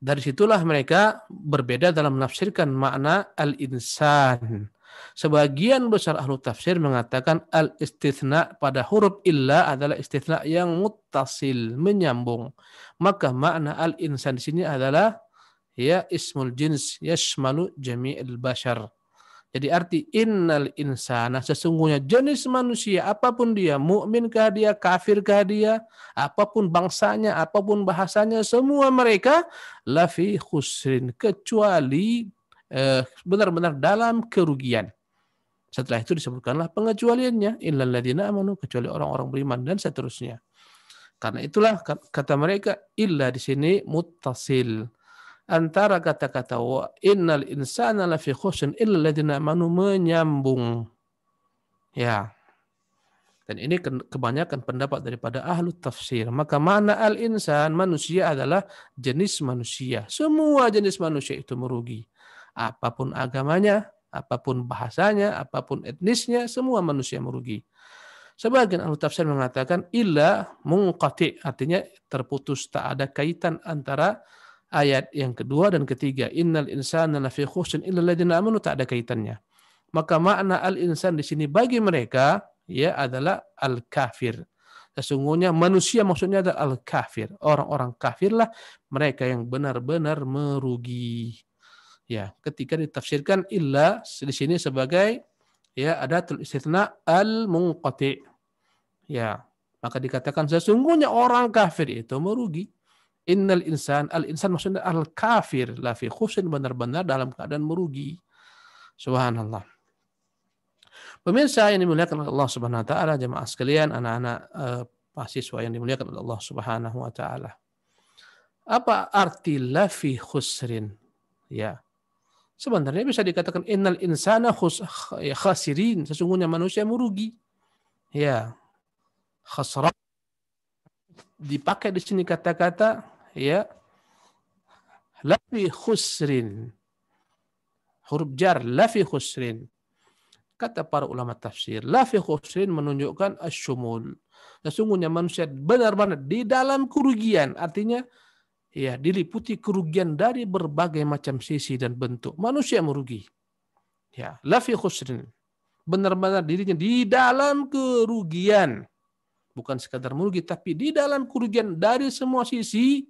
Dari situlah mereka berbeda dalam menafsirkan makna al-insan. Sebagian besar ahlu tafsir mengatakan al-istitsna pada huruf illa adalah istitsna yang muttasil, menyambung. Maka makna al-insan di sini adalah ya ismul jins yashmalu jami'il bashar. Jadi arti innal insana, sesungguhnya jenis manusia apapun dia, mukminkah dia, kafirkah dia, apapun bangsanya, apapun bahasanya, semua mereka lafi khusrin, kecuali benar-benar dalam kerugian. Setelah itu disebutkanlah pengecualiannya, illal ladzina amanu, kecuali orang-orang beriman dan seterusnya. Karena itulah kata mereka illa di sini muttasil. Antara kata-kata wa innal insana lafi khusr illa ladzina amanu menyambung. Ya. Dan ini kebanyakan pendapat daripada ahlu tafsir. Maka mana al-insan, manusia adalah jenis manusia. Semua jenis manusia itu merugi. Apapun agamanya, apapun bahasanya, apapun etnisnya, semua manusia merugi. Sebagian ahlu tafsir mengatakan illa munqati, artinya terputus, tak ada kaitan antara ayat yang kedua dan ketiga. Innal insana lafi khusr illa alladziina amanu, tak ada kaitannya. Maka makna al-insan di sini bagi mereka ya adalah al-kafir. Sesungguhnya manusia maksudnya adalah al-kafir. Orang-orang kafirlah mereka yang benar-benar merugi. Ya, ketika ditafsirkan illa di sini sebagai ya adatul istitsna al-munqati. Ya, maka dikatakan sesungguhnya orang kafir itu merugi. Innal insan, al-insan maksudnya al-kafir la fi khusr, benar-benar dalam keadaan merugi. Subhanallah. Pemirsa yang dimuliakan oleh Allah Subhanahu wa taala, jemaah sekalian, anak-anak mahasiswa yang dimuliakan oleh Allah Subhanahu wa taala. Apa arti la fi khusrin? Ya. Sebenarnya bisa dikatakan innal insana khasirin, sesungguhnya manusia merugi. Ya. Khasra dipakai di sini kata-kata ya la fi khusrin. Huruf jar la fi khusrin. Kata para ulama tafsir, la fi khusrin menunjukkan asyumul. Sesungguhnya manusia benar-benar di dalam kerugian, artinya ya diliputi kerugian dari berbagai macam sisi dan bentuk. Manusia merugi. Ya, la fi khusrin. Benar-benar dirinya di dalam kerugian. Bukan sekadar merugi, tapi di dalam kerugian dari semua sisi,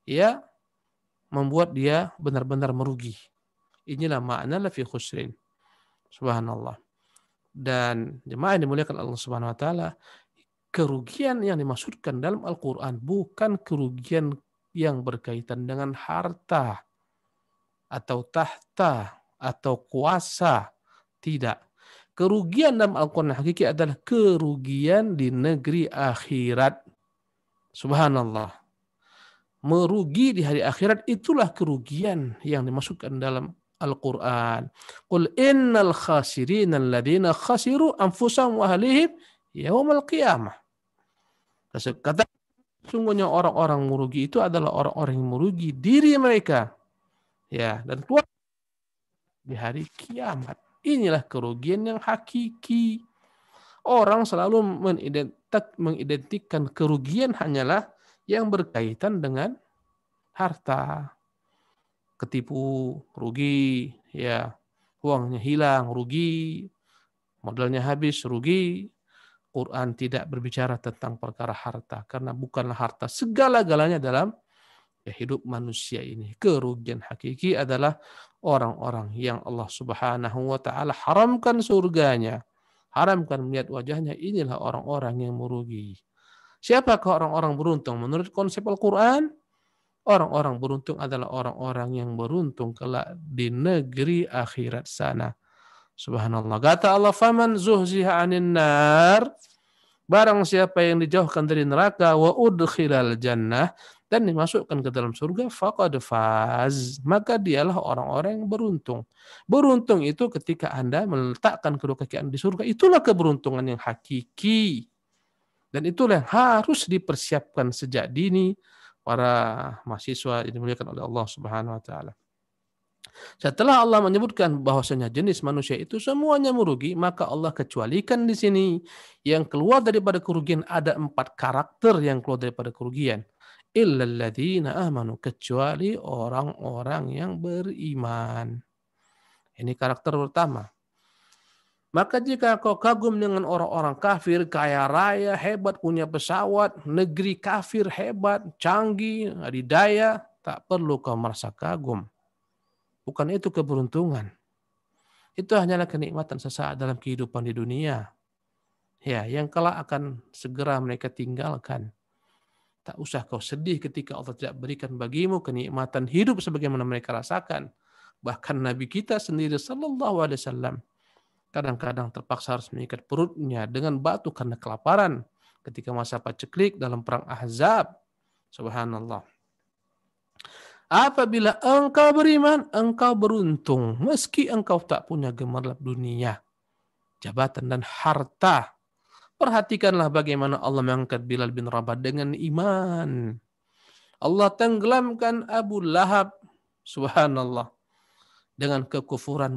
ya, membuat dia benar-benar merugi. Inilah makna la fi khusrin. Subhanallah. Dan jemaah yang dimuliakan Allah Subhanahu wa taala, kerugian yang dimaksudkan dalam Al-Qur'an bukan kerugian yang berkaitan dengan harta atau tahta atau kuasa. Tidak. Kerugian dalam Al-Qur'an hakiki adalah kerugian di negeri akhirat. Subhanallah. Merugi di hari akhirat, itulah kerugian yang dimaksudkan dalam Al-Quran. Qul innal khasirin alladzina khasiru anfusahum wa ahlihim yaumal qiyamah. Kata sungguhnya orang-orang merugi itu adalah orang-orang yang merugi diri mereka. Ya, dan keluar di hari kiamat. Inilah kerugian yang hakiki. Orang selalu mengidentikan kerugian hanyalah yang berkaitan dengan harta. Ketipu, rugi, ya, uangnya hilang, rugi, modalnya habis, rugi. Quran tidak berbicara tentang perkara harta, karena bukanlah harta segala-galanya dalam hidup manusia ini. Kerugian hakiki adalah orang-orang yang Allah Subhanahu wa taala haramkan surganya, haramkan melihat wajahnya. Inilah orang-orang yang merugi. Siapakah orang-orang beruntung menurut konsep Al-Quran? Orang-orang beruntung adalah orang-orang yang beruntung kelak di negeri akhirat sana. Subhanallah. Kata Allah, faman zuhziha 'anil nar, barang siapa yang dijauhkan dari neraka, wa udkhilal jannah, dan dimasukkan ke dalam surga, faqad faz, maka dialah orang-orang yang beruntung. Beruntung itu ketika Anda meletakkan kedua kaki Anda di surga, itulah keberuntungan yang hakiki. Dan itulah yang harus dipersiapkan sejak dini para mahasiswa yang dimuliakan oleh Allah Subhanahu wa taala. Setelah Allah menyebutkan bahwasanya jenis manusia itu semuanya merugi, maka Allah kecualikan di sini yang keluar daripada kerugian. Ada 4 karakter yang keluar daripada kerugian. Illal ladzina amanu, kecuali orang-orang yang beriman. Ini karakter pertama. Maka jika kau kagum dengan orang-orang kafir, kaya raya, hebat, punya pesawat, negeri kafir hebat, canggih, adidaya, tak perlu kau merasa kagum. Bukan itu keberuntungan. Itu hanyalah kenikmatan sesaat dalam kehidupan di dunia. Ya, yang kelak akan segera mereka tinggalkan. Tak usah kau sedih ketika Allah tidak berikan bagimu kenikmatan hidup sebagaimana mereka rasakan. Bahkan Nabi kita sendiri sallallahu alaihi wasallam Kadang-kadang terpaksa harus mengikat perutnya dengan batu karena kelaparan ketika masa paceklik dalam perang Ahzab. Subhanallah. Apabila engkau beriman, engkau beruntung. Meski engkau tak punya gemerlap dunia, jabatan dan harta. Perhatikanlah bagaimana Allah mengangkat Bilal bin Rabah dengan iman. Allah tenggelamkan Abu Lahab. Subhanallah. Dengan kekufuran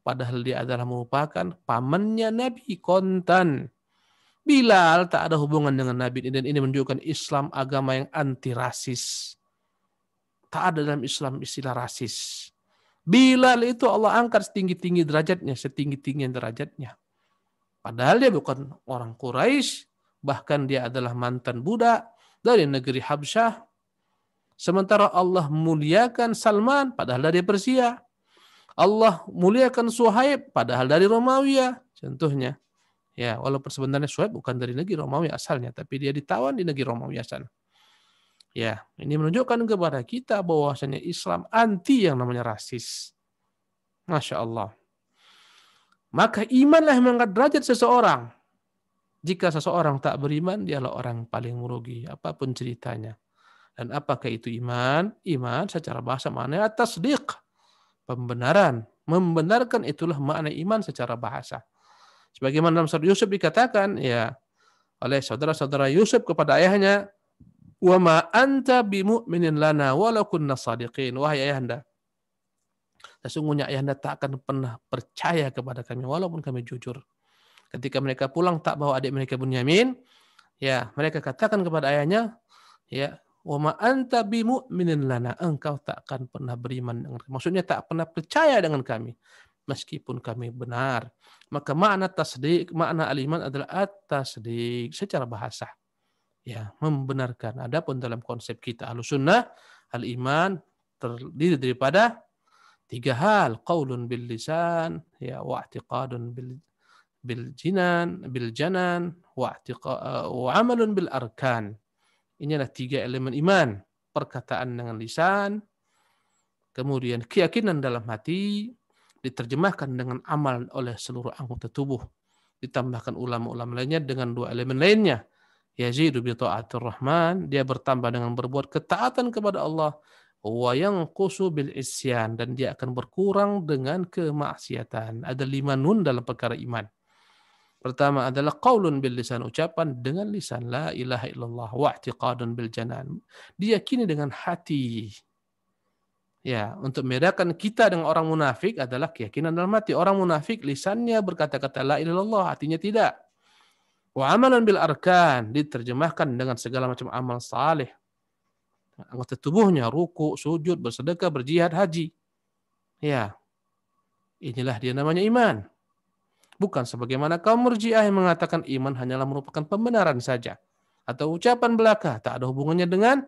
padahal dia adalah merupakan pamannya Nabi kontan. Bilal tak ada hubungan dengan Nabi, dan ini menunjukkan Islam agama yang anti rasis. Tak ada dalam Islam istilah rasis. Bilal itu Allah angkat setinggi-tinggi derajatnya, setinggi-tinggi derajatnya. Padahal dia bukan orang Quraisy, bahkan dia adalah mantan budak dari negeri Habsyah. Sementara Allah muliakan Salman, padahal dari Persia. Allah muliakan Suhaib, padahal dari Romawi, contohnya. Ya, walaupun sebenarnya Suhaib bukan dari negeri Romawi asalnya, tapi dia ditawan di negeri Romawi asal. Ya, ini menunjukkan kepada kita bahwasanya Islam anti yang namanya rasis. Masya Allah. Maka imanlah yang mengangkat derajat seseorang. Jika seseorang tak beriman, dialah orang paling merugi, apapun ceritanya. Dan apakah itu iman? Iman secara bahasa maknanya tasdiq. Pembenaran, membenarkan, itulah makna iman secara bahasa. Sebagaimana dalam surat Yusuf dikatakan ya oleh saudara-saudara Yusuf kepada ayahnya, "Wa ma anta bimu'minin lana walau kunna shadiqin." Wahai ayahanda, sesungguhnya ayahanda tak akan pernah percaya kepada kami walaupun kami jujur. Ketika mereka pulang tak bawa adik mereka Bunyamin, ya mereka katakan kepada ayahnya, ya, "Wa ma anta bimu'minin lana." Engkau tak akan pernah beriman dengan kami. Maksudnya tak pernah percaya dengan kami meskipun kami benar. Maka makna tasdik, makna al-iman adalah at-tasdik secara bahasa. Ya, membenarkan. Adapun dalam konsep kita Ahlussunnah, al-iman terdiri daripada 3 hal, qaulun bil lisan, ya, wa i'tiqadun bil janan, wa amalun bil arkan. Inilah 3 elemen iman. Perkataan dengan lisan, kemudian keyakinan dalam hati, diterjemahkan dengan amal oleh seluruh anggota tubuh. Ditambahkan ulama-ulama lainnya dengan 2 elemen lainnya. Yazidu bi ta'atir rahman, dia bertambah dengan berbuat ketaatan kepada Allah. Wa yanqusu bil isyan, dan dia akan berkurang dengan kemaksiatan. Ada 5 nun dalam perkara iman. Pertama adalah qaulun bil lisan, ucapan dengan lisan la ilaha illallah, wa i'tiqadun bil janan, diyakini dengan hati. Ya, untuk membedakan kita dengan orang munafik adalah keyakinan dalam hati. Orang munafik lisannya berkata-kata la ilaha illallah, hatinya tidak. Wa amalan bil arkan, diterjemahkan dengan segala macam amal saleh. Anggota tubuhnya ruku, sujud, bersedekah, berjihad, haji. Ya. Inilah dia namanya iman. Bukan sebagaimana kaum Murji'ah yang mengatakan iman hanyalah merupakan pembenaran saja atau ucapan belaka, tak ada hubungannya dengan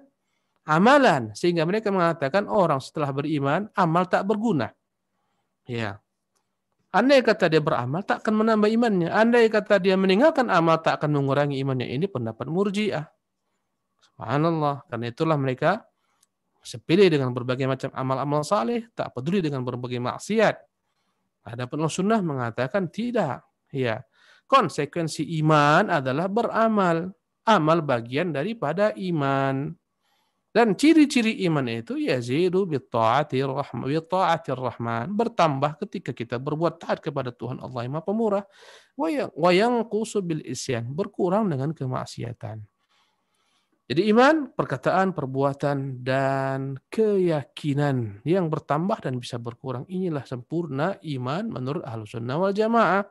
amalan, sehingga mereka mengatakan orang setelah beriman amal tak berguna. Ya. Andai kata dia beramal tak akan menambah imannya, andai kata dia meninggalkan amal tak akan mengurangi imannya. Ini pendapat Murji'ah. Subhanallah. Karena itulah mereka sepilih dengan berbagai macam amal-amal saleh, tak peduli dengan berbagai maksiat. Adapun Sunnah mengatakan tidak. Ya, konsekuensi iman adalah beramal. Amal bagian daripada iman. Dan ciri-ciri iman itu yazidu bi ta'atir rahman, bertambah ketika kita berbuat taat kepada Tuhan Allah yang Maha Pemurah. Wa yanqusu bil isyan, berkurang dengan kemaksiatan. Jadi iman, perkataan, perbuatan, dan keyakinan yang bertambah dan bisa berkurang. Inilah sempurna iman menurut Ahlussunnah wal Jamaah.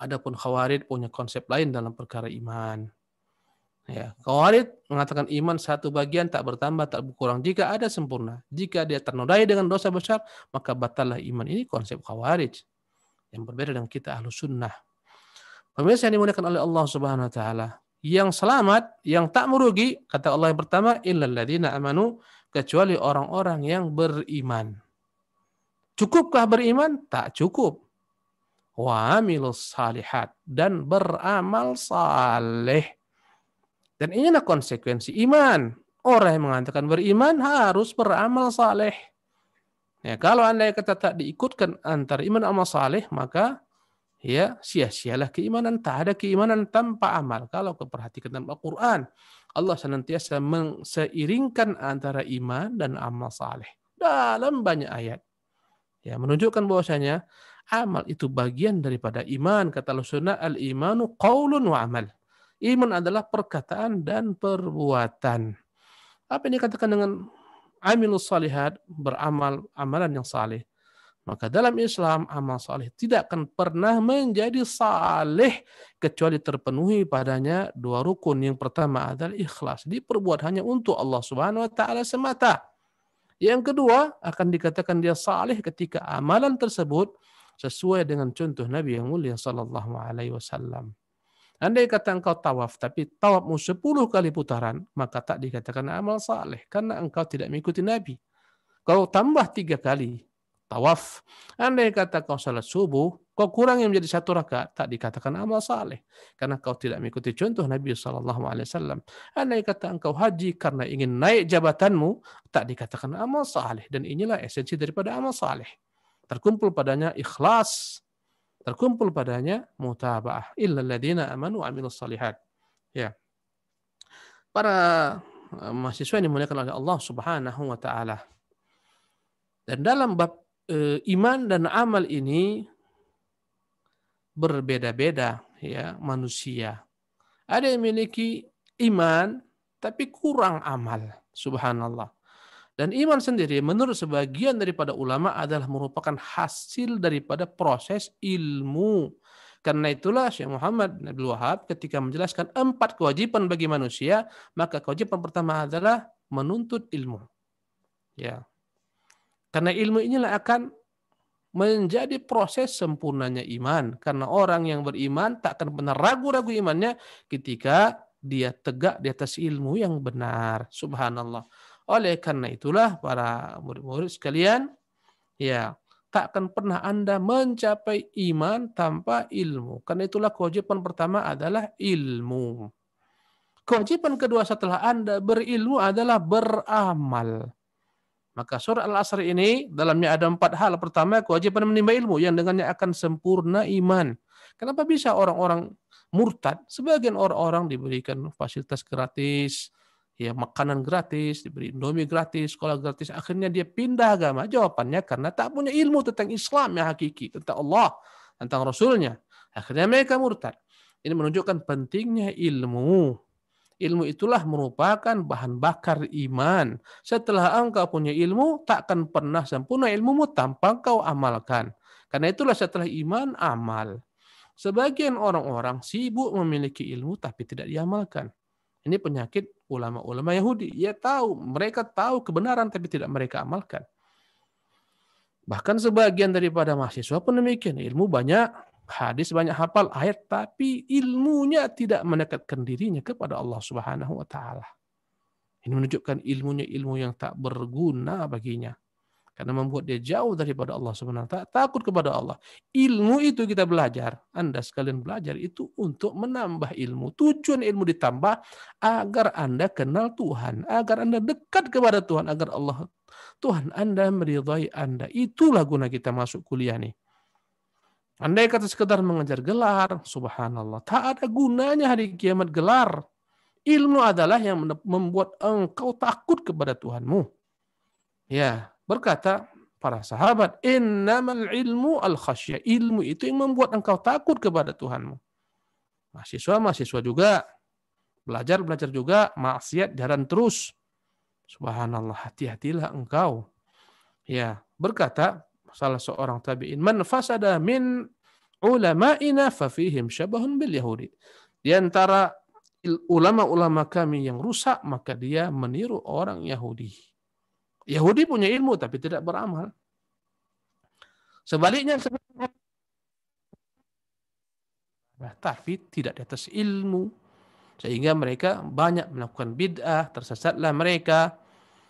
Adapun Khawarij punya konsep lain dalam perkara iman. Ya, Khawarij mengatakan iman satu bagian tak bertambah, tak berkurang. Jika ada sempurna. Jika dia ternodai dengan dosa besar, maka batallah iman. Ini konsep Khawarij yang berbeda dengan kita Ahlussunnah. Pemirsa yang dimuliakan oleh Allah Subhanahu wa taala, yang selamat, yang tak merugi, kata Allah yang pertama, illal ladzina amanu, kecuali orang-orang yang beriman. Cukupkah beriman? Tak cukup. Wa amilus salihat, dan beramal saleh. Dan inilah konsekuensi iman. Orang yang mengatakan beriman harus beramal saleh. Ya, kalau andai kata tak diikutkan antara iman amal saleh, maka ya sia-sialah keimanan. Tak ada keimanan tanpa amal. Kalau kau perhatikan dalam Al-Quran, Allah senantiasa seiringkan antara iman dan amal saleh dalam banyak ayat. Ya, menunjukkan bahwasanya amal itu bagian daripada iman. Kata Rasulullah, al-imanu qaulun wa amal. Iman adalah perkataan dan perbuatan. Apa yang dikatakan dengan amilus salihat, beramal amalan yang saleh? Maka dalam Islam amal saleh tidak akan pernah menjadi saleh kecuali terpenuhi padanya dua rukun. Yang pertama adalah ikhlas, diperbuat hanya untuk Allah Subhanahu wa taala semata. Yang kedua, akan dikatakan dia saleh ketika amalan tersebut sesuai dengan contoh Nabi yang mulia sallallahu alaihi wasallam. Andai kata engkau tawaf, tapi tawafmu 10 kali putaran, maka tak dikatakan amal saleh, karena engkau tidak mengikuti Nabi. Kau tambah 3 kali tawaf. Andai kata kau salat subuh, kau kurang yang menjadi 1 rakaat, tak dikatakan amal saleh, karena kau tidak mengikuti contoh Nabi SAW. Andai kata engkau haji karena ingin naik jabatanmu, tak dikatakan amal saleh. Dan inilah esensi daripada amal saleh. Terkumpul padanya ikhlas, terkumpul padanya mutaba'ah. Illal ladzina amanu wa amilus shalihat. Ya. Para mahasiswa yang dimuliakan oleh Allah Subhanahu wa taala. Dan dalam bab iman dan amal ini berbeda-beda ya manusia. Ada yang memiliki iman tapi kurang amal. Subhanallah. Dan iman sendiri menurut sebagian daripada ulama adalah merupakan hasil daripada proses ilmu. Karena itulah Syekh Muhammad bin Abdul Wahab ketika menjelaskan 4 kewajiban bagi manusia, maka kewajiban pertama adalah menuntut ilmu. Ya. Karena ilmu inilah akan menjadi proses sempurnanya iman. Karena orang yang beriman tak akan pernah ragu-ragu imannya ketika dia tegak di atas ilmu yang benar. Subhanallah. Oleh karena itulah para murid-murid sekalian, ya, tak akan pernah Anda mencapai iman tanpa ilmu. Karena itulah kewajiban pertama adalah ilmu. Kewajiban kedua setelah Anda berilmu adalah beramal. Maka surah Al-Asr ini dalamnya ada 4 hal. Pertama, kewajiban menimba ilmu yang dengannya akan sempurna iman. Kenapa bisa orang-orang murtad? Sebagian orang-orang diberikan fasilitas gratis, ya makanan gratis, diberi Indomie gratis, sekolah gratis. Akhirnya dia pindah agama. Jawabannya karena tak punya ilmu tentang Islam yang hakiki, tentang Allah, tentang Rasulnya. Akhirnya mereka murtad. Ini menunjukkan pentingnya ilmu. Ilmu itulah merupakan bahan bakar iman. Setelah engkau punya ilmu, tak akan pernah sempurna ilmumu tanpa engkau amalkan. Karena itulah setelah iman, amal. Sebagian orang-orang sibuk memiliki ilmu tapi tidak diamalkan. Ini penyakit ulama-ulama Yahudi. Mereka tahu kebenaran tapi tidak mereka amalkan. Bahkan sebagian daripada mahasiswa pun demikian. Ilmu banyak, hadis banyak hafal, ayat, tapi ilmunya tidak mendekatkan dirinya kepada Allah Subhanahu wa taala. Ini menunjukkan ilmunya ilmu yang tak berguna baginya. Karena membuat dia jauh daripada Allah Subhanahu wa taala, takut kepada Allah. Ilmu itu kita belajar, Anda sekalian belajar itu untuk menambah ilmu. Tujuan ilmu ditambah agar Anda kenal Tuhan, agar Anda dekat kepada Tuhan, agar Tuhan Anda meridhai Anda. Itulah guna kita masuk kuliah nih. Andai kata sekedar mengejar gelar, subhanallah, tak ada gunanya hari kiamat gelar. Ilmu adalah yang membuat engkau takut kepada Tuhanmu. Ya, berkata para sahabat, innamal ilmu al-khasyah. Ilmu itu yang membuat engkau takut kepada Tuhanmu. Mahasiswa juga, belajar juga, maksiat jalan terus. Subhanallah, hati-hatilah engkau. Ya, berkata salah seorang tabi'in, man fasada min ulama'ina fafihim syabahun bil yahudi. Di antara ulama-ulama kami yang rusak, maka dia meniru orang Yahudi. Yahudi punya ilmu tapi tidak beramal. Sebaliknya tapi tidak di atas ilmu, sehingga mereka banyak melakukan bid'ah, tersesatlah mereka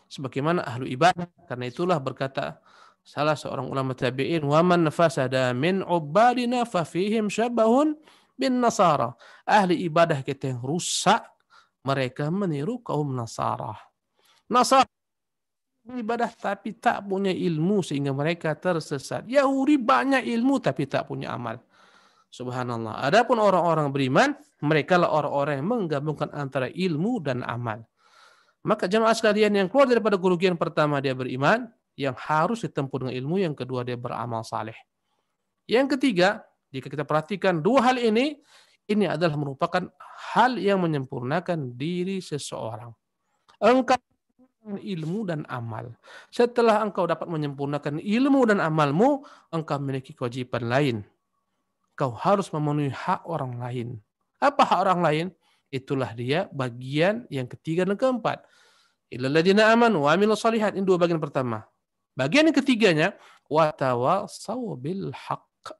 sebagaimana ahlu ibadah. Karena itulah berkata salah seorang ulama tabi'in, wa man fasada min ubadina fa fihim syabahun bin nasara. Ahli ibadah kita yang rusak, mereka meniru kaum Nasara. Nasara beribadah tapi tak punya ilmu sehingga mereka tersesat. Yahudi banyak ilmu tapi tak punya amal. Subhanallah. Adapun orang-orang beriman, mereka lah orang-orang yang menggabungkan antara ilmu dan amal. Maka jemaah sekalian, yang keluar daripada kerugian pertama dia beriman, yang harus ditempuh dengan ilmu, yang kedua dia beramal saleh. Yang ketiga, jika kita perhatikan dua hal ini adalah merupakan hal yang menyempurnakan diri seseorang. Engkau ilmu dan amal. Setelah engkau dapat menyempurnakan ilmu dan amalmu, engkau memiliki kewajiban lain. Kau harus memenuhi hak orang lain. Apa hak orang lain? Itulah dia bagian yang ketiga dan keempat. Illal ladzina amanu wa amilus shalihat. Ini dua bagian pertama. Bagian yang ketiganya, wa tawassaw bil haqq.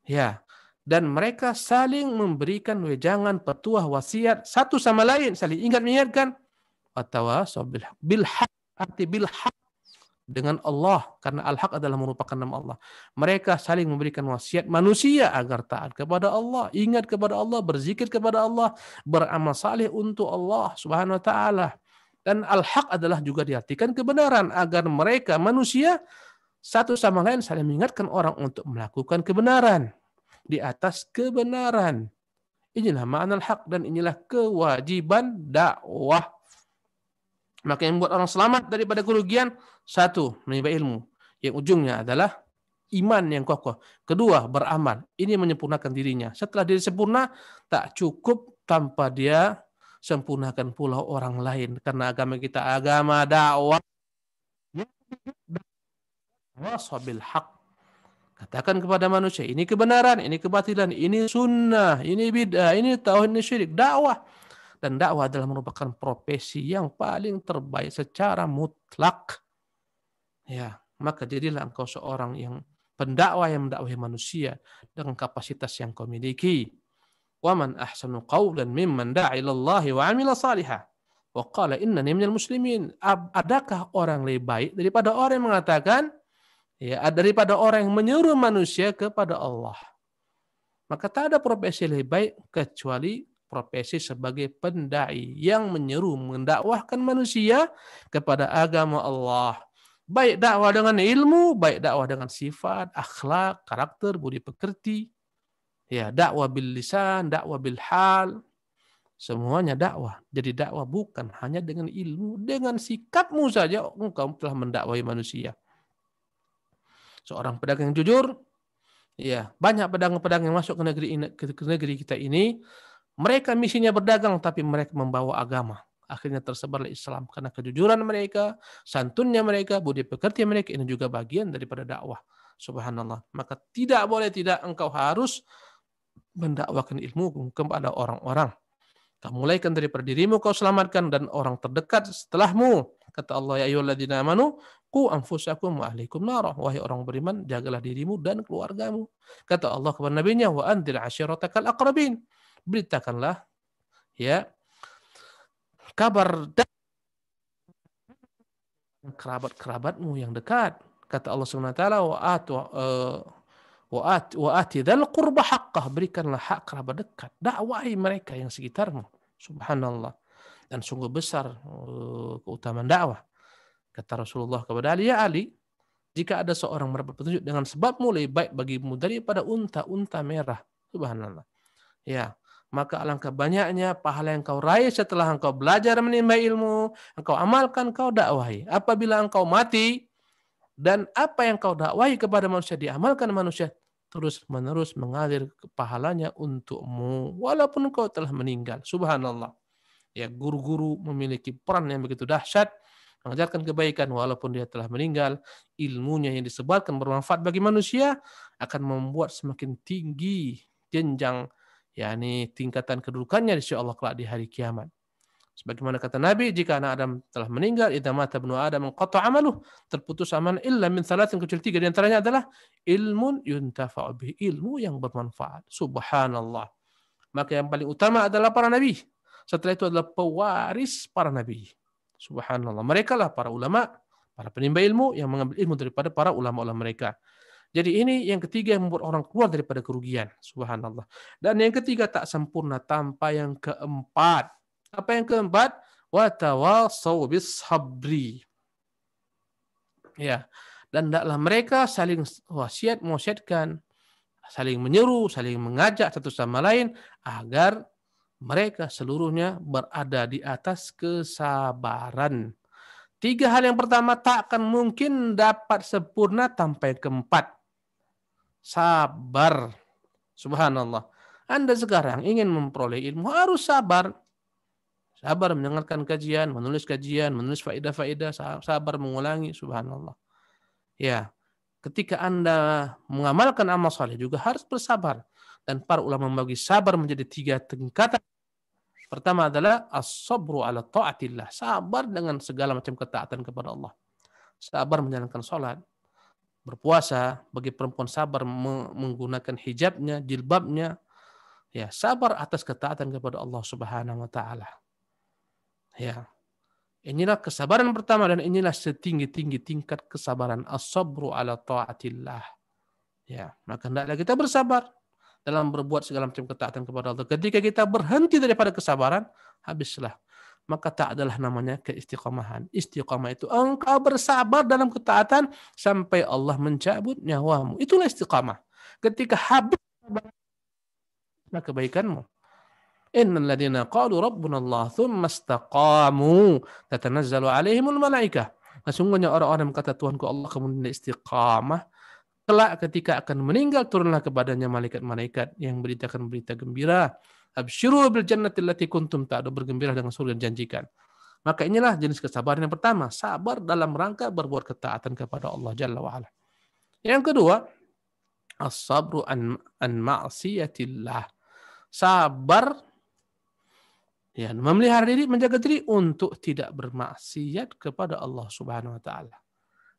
Ya, dan mereka saling memberikan wejangan, petuah, wasiat satu sama lain, saling ingat mengingatkan. Wa tawassaw bil haqq, arti bil haqq, dengan Allah, karena al-haq adalah merupakan nama Allah. Mereka saling memberikan wasiat manusia agar taat kepada Allah, ingat kepada Allah, berzikir kepada Allah, beramal saleh untuk Allah Subhanahu wa taala. Dan al-haq adalah juga diartikan kebenaran, agar mereka manusia satu sama lain saling mengingatkan orang untuk melakukan kebenaran di atas kebenaran. Inilah makna al-haq dan inilah kewajiban dakwah. Maka yang membuat orang selamat daripada kerugian, satu, menimba ilmu, yang ujungnya adalah iman yang kokoh. Kedua, beramal. Ini menyempurnakan dirinya. Setelah diri sempurna, tak cukup tanpa dia sempurnakan pula orang lain. Karena agama kita agama dakwah. Wasabil haq. Katakan kepada manusia, ini kebenaran, ini kebatilan, ini sunnah, ini bid'ah, ini tauhid, ini syirik. Dakwah. Dan dakwah adalah merupakan profesi yang paling terbaik secara mutlak. Ya, maka jadilah engkau seorang yang pendakwah yang mendakwahi manusia dengan kapasitas yang kau miliki. Wa man ahsanu qawlan mimman da'a ila Allah wa 'amila salihah wa qala innani minal muslimin. Adakah orang lebih baik daripada orang yang mengatakan, ya, daripada orang yang menyeru manusia kepada Allah? Maka tak ada profesi lebih baik kecuali profesi sebagai pendai yang menyeru, mendakwahkan manusia kepada agama Allah. Baik dakwah dengan ilmu, baik dakwah dengan sifat, akhlak, karakter, budi pekerti. Ya, dakwah bil lisan, dakwah bil hal. Semuanya dakwah. Jadi dakwah bukan hanya dengan ilmu, dengan sikapmu saja engkau telah mendakwahi manusia. Seorang pedagang yang jujur, ya, banyak pedagang-pedagang yang masuk ke negeri kita ini. Mereka misinya berdagang, tapi mereka membawa agama. Akhirnya tersebarlah Islam. Karena kejujuran mereka, santunnya mereka, budi pekerti mereka, ini juga bagian daripada dakwah. Subhanallah. Maka tidak boleh tidak, engkau harus mendakwakan ilmu kepada orang-orang. Kau mulaikan daripada dirimu, kau selamatkan, dan orang terdekat setelahmu. Kata Allah, ya ayyuhalladzina amanu, qu anfusakum wa ahlikum narah. Wahai orang beriman, jagalah dirimu dan keluargamu. Kata Allah kepada nabinya, wa anzir ashiratakal aqrabin. Beritakanlah, ya, kabar kerabat-kerabatmu yang dekat. Kata Allah Subhanahu wa taala, wa ati dzal qurba haqqah, berikanlah hak kerabat dekat. Dakwahi mereka yang sekitarmu. Subhanallah. Dan sungguh besar keutamaan dakwah. Kata Rasulullah kepada Ali, ya Ali, jika ada seorang mendapat petunjuk dengan sebabmu, lebih baik bagimu daripada unta-unta merah. Subhanallah. Ya, maka alangkah banyaknya pahala yang kau raih setelah engkau belajar menimba ilmu, engkau amalkan, kau dakwahi. Apabila engkau mati dan apa yang kau dakwahi kepada manusia diamalkan manusia, terus-menerus mengalir pahalanya untukmu walaupun engkau telah meninggal. Subhanallah. Ya, guru-guru memiliki peran yang begitu dahsyat mengajarkan kebaikan walaupun dia telah meninggal. Ilmunya yang disebarkan bermanfaat bagi manusia akan membuat semakin tinggi jenjang, yakni tingkatan kedudukannya di sisi Allah kelak di hari kiamat. Sebagaimana kata Nabi, jika anak Adam telah meninggal, idza mata ibnu Adam qata amaluh, terputus amalan illa min thalathin, kecuali tiga, di antaranya adalah ilmun yuntafa'u bihi, ilmu yang bermanfaat. Subhanallah. Maka yang paling utama adalah para nabi. Setelah itu adalah pewaris para nabi. Subhanallah. Mereka lah para ulama, para penimba ilmu yang mengambil ilmu daripada para ulama-ulama mereka. Jadi ini yang ketiga yang membuat orang keluar daripada kerugian. Subhanallah. Dan yang ketiga tak sempurna tanpa yang keempat. Apa yang keempat? Wa tawassaw bis sabri. Ya. Dan hendaklah mereka saling mewasiatkan, saling menyeru, saling mengajak satu sama lain agar mereka seluruhnya berada di atas kesabaran. 3 hal yang pertama tak akan mungkin dapat sempurna tanpa yang keempat. Sabar. Subhanallah. Anda sekarang ingin memperoleh ilmu harus sabar. Sabar mendengarkan kajian, menulis faedah-faedah, sabar mengulangi, subhanallah. Ya, ketika Anda mengamalkan amal saleh juga harus bersabar. Dan para ulama membagi sabar menjadi 3 tingkatan. Pertama adalah as-sabru ala ta'atillah. Sabar dengan segala macam ketaatan kepada Allah. Sabar menjalankan sholat, berpuasa, bagi perempuan sabar menggunakan hijabnya, jilbabnya. Ya, sabar atas ketaatan kepada Allah Subhanahu wa taala. Ya. Inilah kesabaran pertama dan inilah setinggi-tinggi tingkat kesabaran as-sabru ala ta'atillah. Ya, maka hendaklah kita bersabar dalam berbuat segala macam ketaatan kepada Allah. Ketika kita berhenti daripada kesabaran, habislah. Maka tak adalah namanya keistiqomahan. Istiqomah itu engkau bersabar dalam ketaatan sampai Allah mencabut nyawamu. Itulah istiqomah. Ketika habis kebaikanmu. Innal ladzina qalu rabbuna Allah tsumma istaqamu tatanazzalu alaihimul malaikah. Sesungguhnya orang-orang yang berkata Tuhanku Allah kemudian istiqamah, kelak ketika akan meninggal turunlah kepadanya malaikat-malaikat yang beritakan berita gembira. Absyiru bil jannati allati kuntum ta'du, bergembira dengan surga yang janjikan. Maka inilah jenis kesabaran yang pertama, sabar dalam rangka berbuat ketaatan kepada Allah Jalla wa ala. Yang kedua, as-sabru an ma'siyatillah. Sabar ya, memelihara diri, menjaga diri untuk tidak bermaksiat kepada Allah Subhanahu wa taala.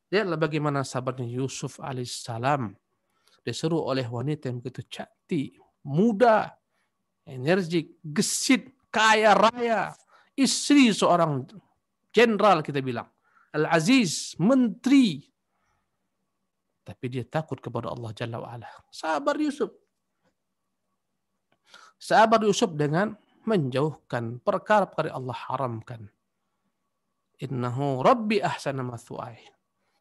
Lihatlah bagaimana sabarnya Yusuf alaihissalam. Disuruh oleh wanita yang begitu cantik, muda, energik, gesit, kaya raya, istri seorang jenderal kita bilang, Al-Aziz, menteri. Tapi dia takut kepada Allah Jalla wa'ala. Sabar Yusuf. Sabar Yusuf dengan menjauhkan perkara-perkara Allah haramkan. Innahu Rabbi ahsana mathwaya.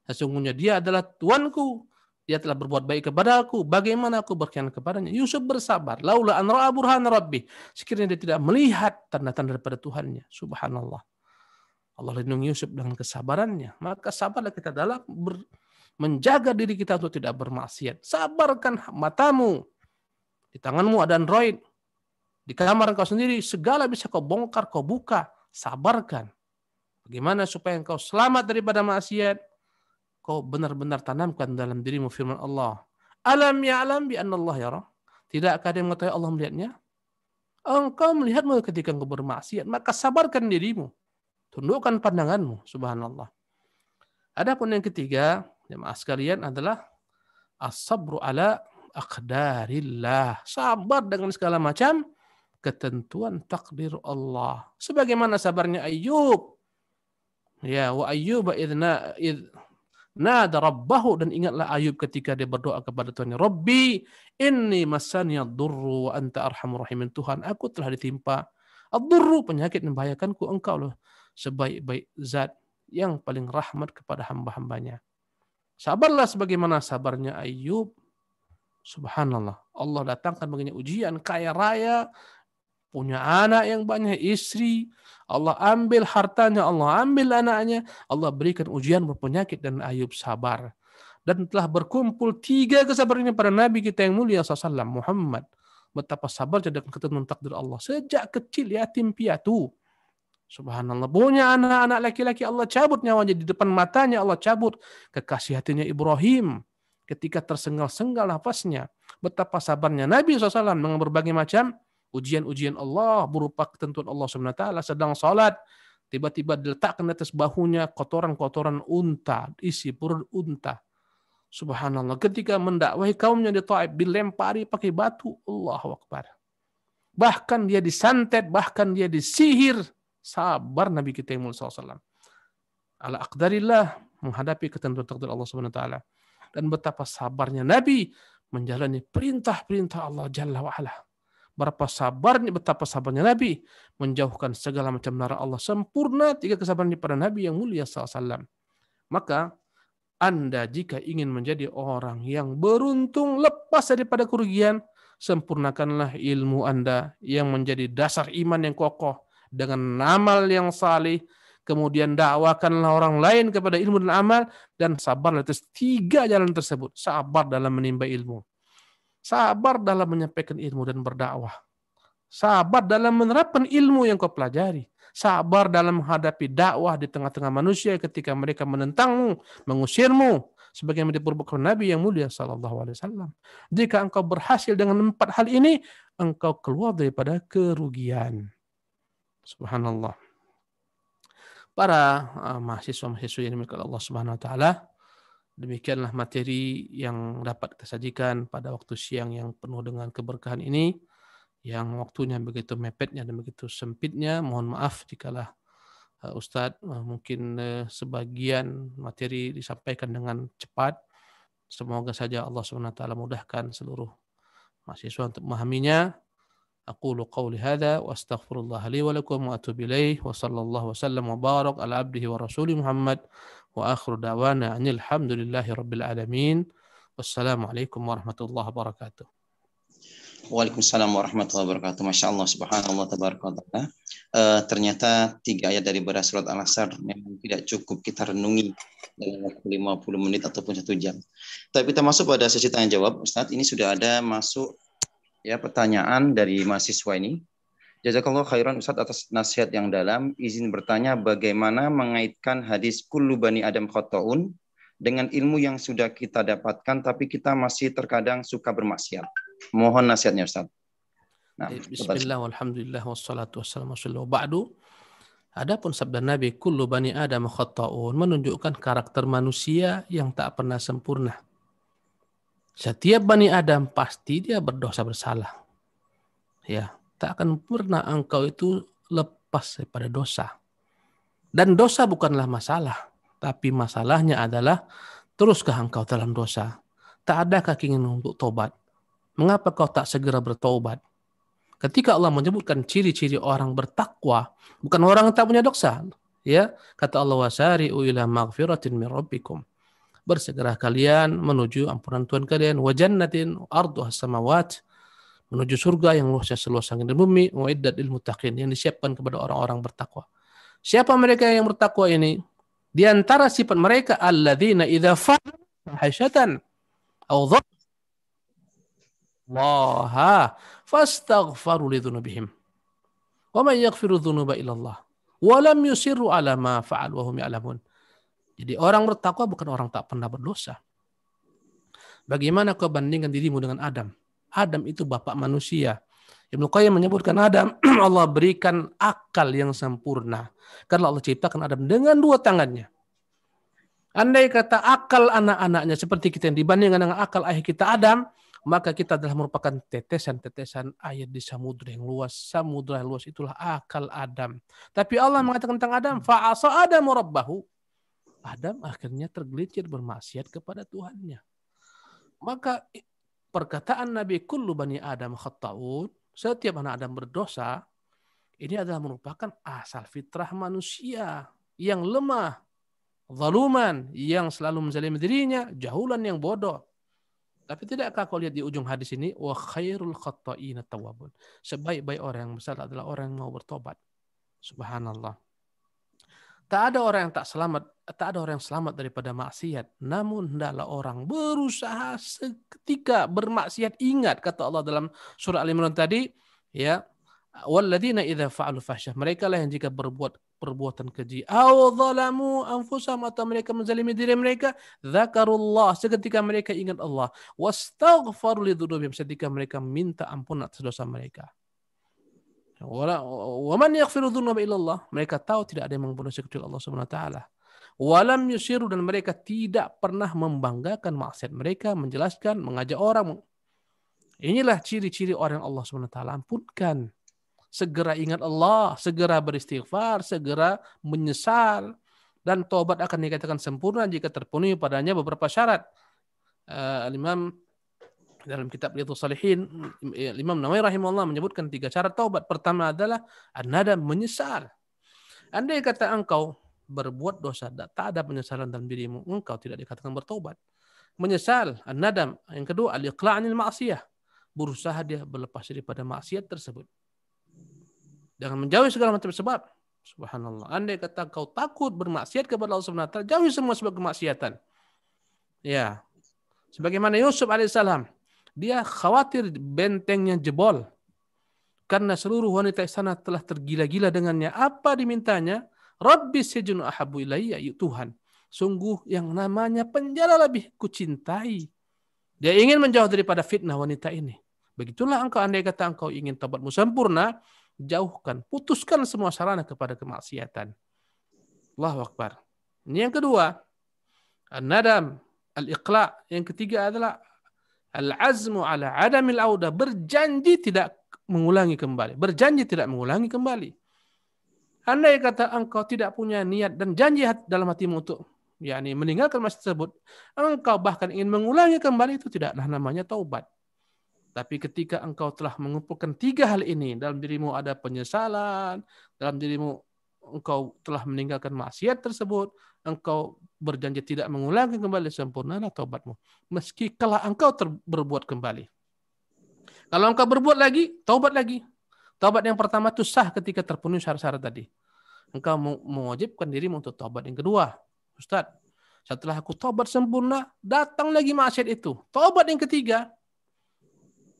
Sesungguhnya dia adalah Tuanku. Dia telah berbuat baik kepada aku. Bagaimana aku berkhianat kepadanya? Yusuf bersabar. Laula an ra'a burhana Rabbi. Sekiranya dia tidak melihat tanda-tanda daripada Tuhannya. Subhanallah. Allah lindungi Yusuf dengan kesabarannya. Maka sabarlah kita dalam menjaga diri kita untuk tidak bermaksiat. Sabarkan matamu. Di tanganmu ada Android. Di kamar engkau sendiri, segala bisa kau bongkar, kau buka. Sabarkan. Bagaimana supaya engkau selamat daripada maksiat? Kau benar-benar tanamkan dalam dirimu firman Allah. Alam ya'lam bi anna Allah yara. Tidakkah dia mengetahui Allah melihatnya? Engkau melihatmu ketika engkau bermaksiat, maka sabarkan dirimu. Tundukkan pandanganmu, subhanallah. Adapun yang ketiga, jemaah sekalian, adalah as-sabru ala aqdarillah. Sabar dengan segala macam ketentuan takdir Allah. Sebagaimana sabarnya Ayyub. Ya, wa Ayyub idh nada rabbahu, dan ingatlah Ayub ketika dia berdoa kepada Tuhannya, Rabbi inni massaniya ad-durru wa anta arhamur rahimin. Tuhan, aku telah ditimpa ad-durru, penyakit membahayakanku, engkau loh sebaik-baik zat yang paling rahmat kepada hamba-hambanya. Sabarlah sebagaimana sabarnya Ayub. Subhanallah. Allah datangkan baginya ujian, kaya raya, punya anak yang banyak, istri. Allah ambil hartanya, Allah ambil anaknya. Allah berikan ujian berpenyakit dan Ayub sabar. Dan telah berkumpul 3 kesabaran para Nabi kita yang mulia SAW, Muhammad. Betapa sabarnya dengan ketentuan takdir Allah. Sejak kecil yatim piatu. Subhanallah. Punya anak-anak laki-laki Allah cabut nyawanya di depan matanya, Allah cabut. Kekasih hatinya Ibrahim ketika tersengal-sengal nafasnya. Betapa sabarnya Nabi SAW dengan berbagai macam ujian-ujian Allah berupa ketentuan Allah SWT. Sedang salat, tiba-tiba diletakkan di atas bahunya kotoran-kotoran unta, isi perut unta. Subhanallah. Ketika mendakwahi kaumnya di Taif, dilempari pakai batu. Allahu Akbar. Bahkan dia disantet, bahkan dia disihir. Sabar Nabi kita yang mulia SAW. Ala aqdarillah, menghadapi ketentuan takdir Allah SWT. Dan betapa sabarnya Nabi menjalani perintah-perintah Allah Jalla wa'ala. Betapa sabarnya Nabi menjauhkan segala macam larangan Allah. Sempurna 3 kesabaran para Nabi yang mulia SAW. Maka Anda jika ingin menjadi orang yang beruntung lepas daripada kerugian, sempurnakanlah ilmu Anda yang menjadi dasar iman yang kokoh dengan amal yang salih, kemudian dakwakanlah orang lain kepada ilmu dan amal, dan sabarlah atas 3 jalan tersebut. Sabar dalam menimba ilmu, sabar dalam menyampaikan ilmu dan berdakwah, sabar dalam menerapkan ilmu yang kau pelajari, sabar dalam menghadapi dakwah di tengah-tengah manusia ketika mereka menentangmu, mengusirmu, sebagaimana diperbuatkan Nabi yang mulia sallallahu alaihi wasallam. Jika engkau berhasil dengan 4 hal ini, engkau keluar daripada kerugian. Subhanallah. Para mahasiswa-mahasiswa yang dimiliki Allah Subhanahu wa taala, demikianlah materi yang dapat kita sajikan pada waktu siang yang penuh dengan keberkahan ini, yang waktunya begitu mepetnya dan begitu sempitnya. Mohon maaf jikalau Ustadz mungkin sebagian materi disampaikan dengan cepat. Semoga saja Allah SWT mudahkan seluruh mahasiswa untuk memahaminya. Aqulu qawli hadha wa astaghfirullah li wa lakum wa atubu ilaih wa sallallahu wa sallam wa barak ala abdihi wa rasuli Muhammad wa akhiru da'wana anil hamdulillahi rabbil alamin. Wassalamualaikum warahmatullahi wabarakatuh. Waalaikumsalam warahmatullahi wabarakatuh. Masya Allah, subhanallah, tabarakallah. Ternyata 3 ayat dari beras surat Al-Asr memang tidak cukup kita renungi dalam waktu 50 menit ataupun 1 jam. Tapi kita masuk pada sesi tanya jawab. Ustadz, ini sudah ada masuk ya pertanyaan dari mahasiswa ini. Jazakallah khairan Ustadz atas nasihat yang dalam. Izin bertanya, bagaimana mengaitkan hadis kullu bani Adam khata'un dengan ilmu yang sudah kita dapatkan tapi kita masih terkadang suka bermaksiat. Mohon nasihatnya Ustaz. Nah, bismillah walhamdulillah wassalatu wassalamu ala ba'du. Adapun sabda Nabi kullu bani Adam khata'un menunjukkan karakter manusia yang tak pernah sempurna. Setiap bani Adam pasti dia berdosa bersalah. Ya, tak akan pernah engkau itu lepas daripada dosa. Dan dosa bukanlah masalah, tapi masalahnya adalah teruskah engkau dalam dosa? Tak adakah keinginan untuk tobat? Mengapa kau tak segera bertobat? Ketika Allah menyebutkan ciri-ciri orang bertakwa, bukan orang yang tak punya dosa. Ya, kata Allah, wasari'u ila maghfiratin min rabbikum. Bersegera kalian menuju ampunan Tuhan kalian, wa jannatin arduhas samawat, menuju surga yang luasnya seluas langit dan bumi, uiddat lil muttaqin, yang disiapkan kepada orang-orang bertakwa. Siapa mereka yang bertakwa ini? Di antara sifat mereka alladzina idza fa'alu fahishatan aw Allah fastaghfaru lidzunubihim wa man yaghfiru dzunuba illa Allah wa lam yusirru ala ma fa'alu wa hum ya'lamun. Jadi orang bertakwa bukan orang tak pernah berdosa. Bagaimana kau bandingkan dirimu dengan Adam? Adam itu bapak manusia. Ibnu Qayyim menyebutkan Adam Allah berikan akal yang sempurna karena Allah ciptakan Adam dengan 2 tangannya. Andai kata akal anak-anaknya seperti kita yang dibandingkan dengan akal ayah kita Adam, maka kita adalah merupakan tetesan-tetesan air di samudra yang luas. Samudra yang luas itulah akal Adam. Tapi Allah mengatakan tentang Adam, fa'asa Adamu rabbahu. Adam akhirnya tergelincir bermaksiat kepada Tuhannya. Maka perkataan Nabi kullu bani Adam khata'un, setiap anak Adam berdosa, ini adalah merupakan asal fitrah manusia yang lemah, zaluman, yang selalu menzalimi dirinya, jahulan yang bodoh. Tapi tidakkah kau lihat di ujung hadis ini, wa khairul khatta'ina tawwabun. Sebaik-baik orang yang besar adalah orang yang mau bertobat. Subhanallah. Tak ada orang yang selamat daripada maksiat. Namun hendaklah orang berusaha seketika bermaksiat. Ingat kata Allah dalam surah Al-Imran tadi, ya, walladzina idza fa'alu fahsyah. Mereka lah yang jika berbuat perbuatan keji, aw zalamu anfusahum, atau mereka menzalimi diri mereka, dzakarullah, seketika mereka ingat Allah, wastaghfaru lidzunubihim, seketika mereka minta ampun atas dosa mereka. Wa man yaghfiru dzunuba illa Allah, mereka tahu tidak ada yang mengampuni dosa kecuali Allah Subhanahu wa taala. Walam yusiru, dan mereka tidak pernah membanggakan maksiat mereka, menjelaskan, mengajak orang. Inilah ciri-ciri orang yang Allah Subhanahu wa taala ampunkan. Segera ingat Allah, segera beristighfar, segera menyesal, dan taubat akan dikatakan sempurna jika terpenuhi padanya beberapa syarat. Imam dalam kitab Riyadhus Shalihin, Imam Nawawi rahimahullah menyebutkan 3 syarat taubat. Pertama adalah an-nadam, menyesal. Andai kata engkau berbuat dosa, tak ada penyesalan dalam dirimu, engkau tidak dikatakan bertobat. Menyesal, an-nadam. Yang kedua, al-iqla' 'anil ma'siyah. Berusaha dia berlepas daripada maksiat tersebut. Jangan menjauhi segala macam sebab. Subhanallah. Andai kata kau takut bermaksiat kepada Allah Subhanahu wa taala, jauhi semua sebab kemaksiatan. Ya. Sebagaimana Yusuf alaihissalam, dia khawatir bentengnya jebol. Karena seluruh wanita istana telah tergila-gila dengannya. Apa dimintanya? Rabbi sijnu ahabbu ilayya, ya Tuhan. Sungguh yang namanya penjara lebih kucintai. Dia ingin menjauh daripada fitnah wanita ini. Begitulah engkau, andai kata engkau ingin taubatmu sempurna, jauhkan, putuskan semua sarana kepada kemaksiatan. Allahu Akbar. Ini yang kedua. An-nadam, al-iqla'. Yang ketiga adalah al-azmu ala adamil auda. Berjanji tidak mengulangi kembali. Berjanji tidak mengulangi kembali. Andai kata engkau tidak punya niat dan janji dalam hatimu untuk meninggalkan maksiat tersebut, engkau bahkan ingin mengulangi kembali, itu tidaklah namanya taubat. Tapi ketika engkau telah mengumpulkan 3 hal ini, dalam dirimu ada penyesalan, dalam dirimu engkau telah meninggalkan maksiat tersebut, engkau berjanji tidak mengulangi kembali, sempurnalah taubatmu. Meski kala engkau berbuat kembali. Kalau engkau berbuat lagi, taubat lagi. Taubat yang pertama itu sah ketika terpenuhi syarat-syarat tadi. Engkau mewajibkan dirimu untuk taubat yang kedua. Ustaz, setelah aku taubat sempurna, datang lagi maksiat itu. Taubat yang ketiga.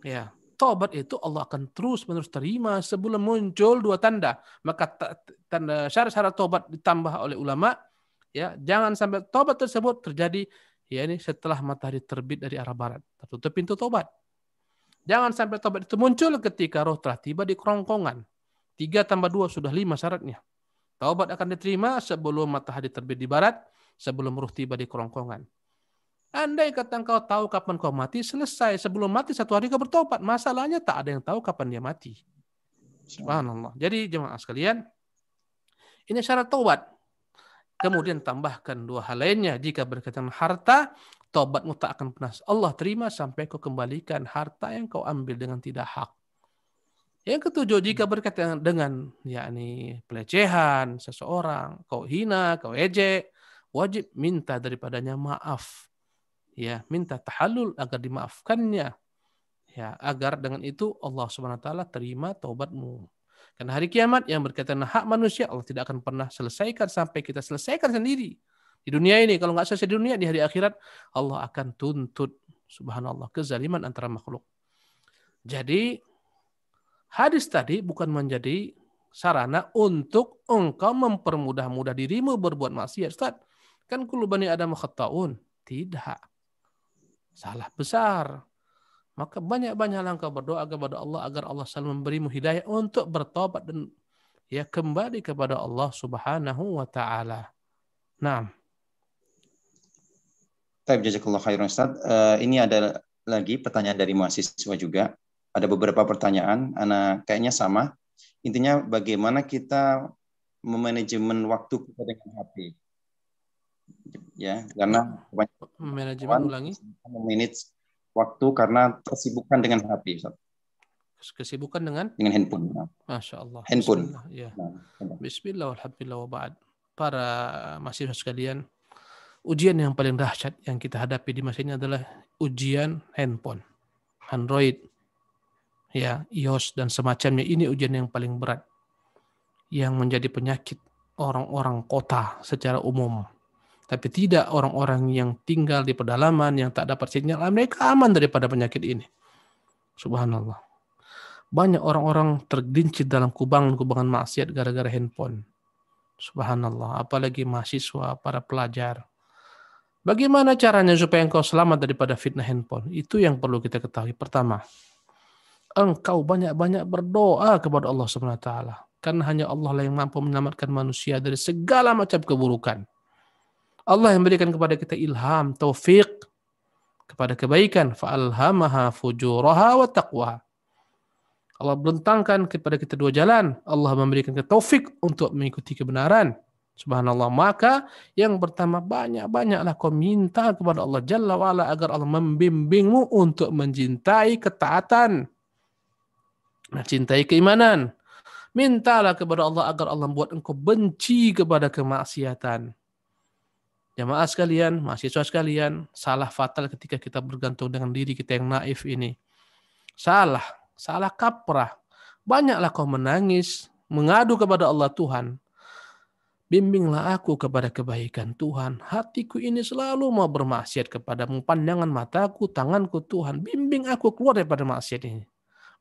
Ya, taubat itu Allah akan terus-menerus terima sebelum muncul 2 tanda. Maka tanda syarat-syarat taubat ditambah oleh ulama, ya, jangan sampai taubat tersebut terjadi setelah matahari terbit dari arah barat. Tertutup pintu taubat. Jangan sampai taubat itu muncul ketika roh telah tiba di kerongkongan. 3 tambah 2 sudah 5 syaratnya. Taubat akan diterima sebelum matahari terbit di barat, sebelum roh tiba di kerongkongan. Andai kata engkau tahu kapan kau mati, selesai. Sebelum mati 1 hari kau bertobat. Masalahnya tak ada yang tahu kapan dia mati. Subhanallah. Jadi jemaah sekalian, ini syarat taubat. Kemudian tambahkan 2 hal lainnya. Jika berkaitan harta, taubatmu tak akan pernah Allah terima sampai kau kembalikan harta yang kau ambil dengan tidak hak. Yang ketujuh, jika berkaitan dengan pelecehan seseorang, kau hina, kau ejek, wajib minta daripadanya maaf. Ya, minta tahallul agar dimaafkannya. Ya, agar dengan itu Allah Subhanahu wa taala terima taubatmu. Karena hari kiamat yang berkaitan dengan hak manusia, Allah tidak akan pernah selesaikan sampai kita selesaikan sendiri. Di dunia ini, kalau nggak selesai di dunia, di hari akhirat Allah akan tuntut, subhanallah, kezaliman antara makhluk. Jadi hadis tadi bukan menjadi sarana untuk engkau mempermudah-mudah dirimu berbuat maksiat. Ustaz, kan kullu bani Adam khata'un. Tidak. Salah besar. Maka banyak-banyaklah engkau berdoa kepada Allah agar Allah selalu memberimu hidayah untuk bertobat dan kembali kepada Allah Subhanahu wa taala. Naam. Baik, jazakallahu khairan Ustaz. Ini ada lagi pertanyaan dari mahasiswa juga. Ada beberapa pertanyaan, kayaknya sama. Intinya bagaimana kita memanajemen waktu kita dengan HP. Ya, karena manajemen ulangi memanage waktu karena tersibukkan dengan HP, Ustaz. Kesibukan dengan handphone. Masya Allah. Handphone. Bismillah, ya. Bismillah, alhamdulillah, wa ba'd. Para mahasiswa sekalian, ujian yang paling dahsyat yang kita hadapi di masa ini adalah ujian handphone, Android, iOS dan semacamnya. Ini ujian yang paling berat, yang menjadi penyakit orang-orang kota secara umum. Tapi tidak orang-orang yang tinggal di pedalaman, yang tak dapat sinyal, mereka aman daripada penyakit ini. Subhanallah. Banyak orang-orang tergelincir dalam kubangan-kubangan maksiat gara-gara handphone. Subhanallah. Apalagi mahasiswa, para pelajar. Bagaimana caranya supaya engkau selamat daripada fitnah handphone? Itu yang perlu kita ketahui. Pertama, engkau banyak-banyak berdoa kepada Allah Subhanahu wa taala. Karena hanya Allah lah yang mampu menyelamatkan manusia dari segala macam keburukan. Allah yang memberikan kepada kita ilham, taufik kepada kebaikan. Fa'alhamaha fujuraha wa taqwa. Allah bentangkan kepada kita 2 jalan. Allah memberikan kita taufik untuk mengikuti kebenaran. Subhanallah. Maka yang pertama, banyak-banyaklah kau minta kepada Allah Jalla wa'ala agar Allah membimbingmu untuk mencintai ketaatan, mencintai keimanan, Mintalah kepada Allah agar Allah membuat engkau benci kepada kemaksiatan. Jamaah sekalian, mahasiswa sekalian, salah fatal ketika kita bergantung dengan diri kita yang naif ini. Salah kaprah. Banyaklah kau menangis, mengadu kepada Allah, Tuhan, bimbinglah aku kepada kebaikan Tuhan. Hatiku ini selalu mau bermaksiat kepadamu. Pandangan mataku, tanganku Tuhan. Bimbing aku keluar daripada maksiat ini.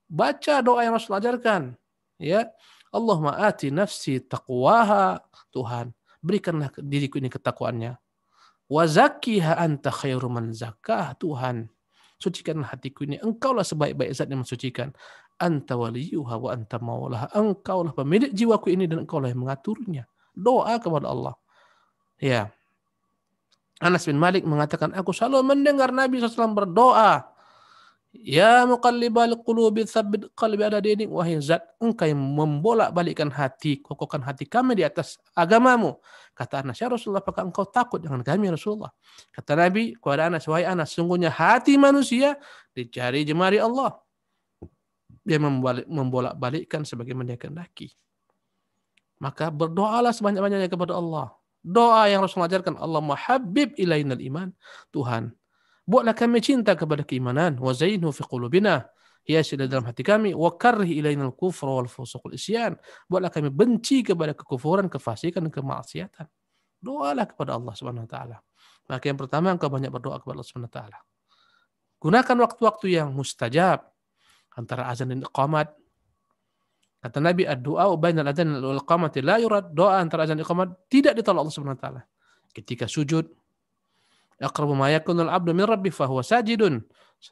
Baca doa yang Rasul ajarkan. Ya, Allahumma ati nafsi taqwaha. Tuhan, berikanlah diriku ini ketakwaannya. Wa zakkiha anta khairu man zakkah. Tuhan, sucikanlah hatiku ini. Engkaulah sebaik-baik zat yang mensucikan. Anta waliyuha wa anta maulaha. Engkaulah pemilik jiwaku ini dan engkaulah yang mengaturnya. Doa kepada Allah. Ya. Anas bin Malik mengatakan, aku selalu mendengar Nabi SAW berdoa. Ya muqallibal qulubi tsabbit qalbi ala dinik, wahai zat engkau yang membolak-balikkan hati, kokohkan hati kami di atas agamamu. Kata Anas, ya Rasulullah, apakah engkau takut dengan kami, Rasulullah? Kata Nabi kepada Anas, wahai Anas, sungguhnya hati manusia dicari jemari Allah. Dia membolak-balikkan sebagaimana dia kehendaki. Maka berdoalah sebanyak-banyaknya kepada Allah. Doa yang Rasul ajarkan, Allahumma habib ilainal iman. Tuhan, buatlah kami cinta kepada keimanan, wa zainhu fi qulubina, hiasilah dalam hati kami, wa karrih ilainal kufra wal fusuq wal isyan. Buatlah kami benci kepada kekufuran, kefasikan dan kemaksiatan. Doalah kepada Allah Subhanahu wa taala. Maka yang pertama, engkau banyak berdoa kepada Allah Subhanahu wa taala. Gunakan waktu-waktu yang mustajab antara azan dan iqamat. Kata Nabi, ad-du'a bainal adzan wal iqamati la yurad. Doa antara azan dan iqamat tidak ditolak Allah Subhanahu wa taala. Ketika sujud, aqrabu ma yakunul abdu min rabbih fa huwa sajidun.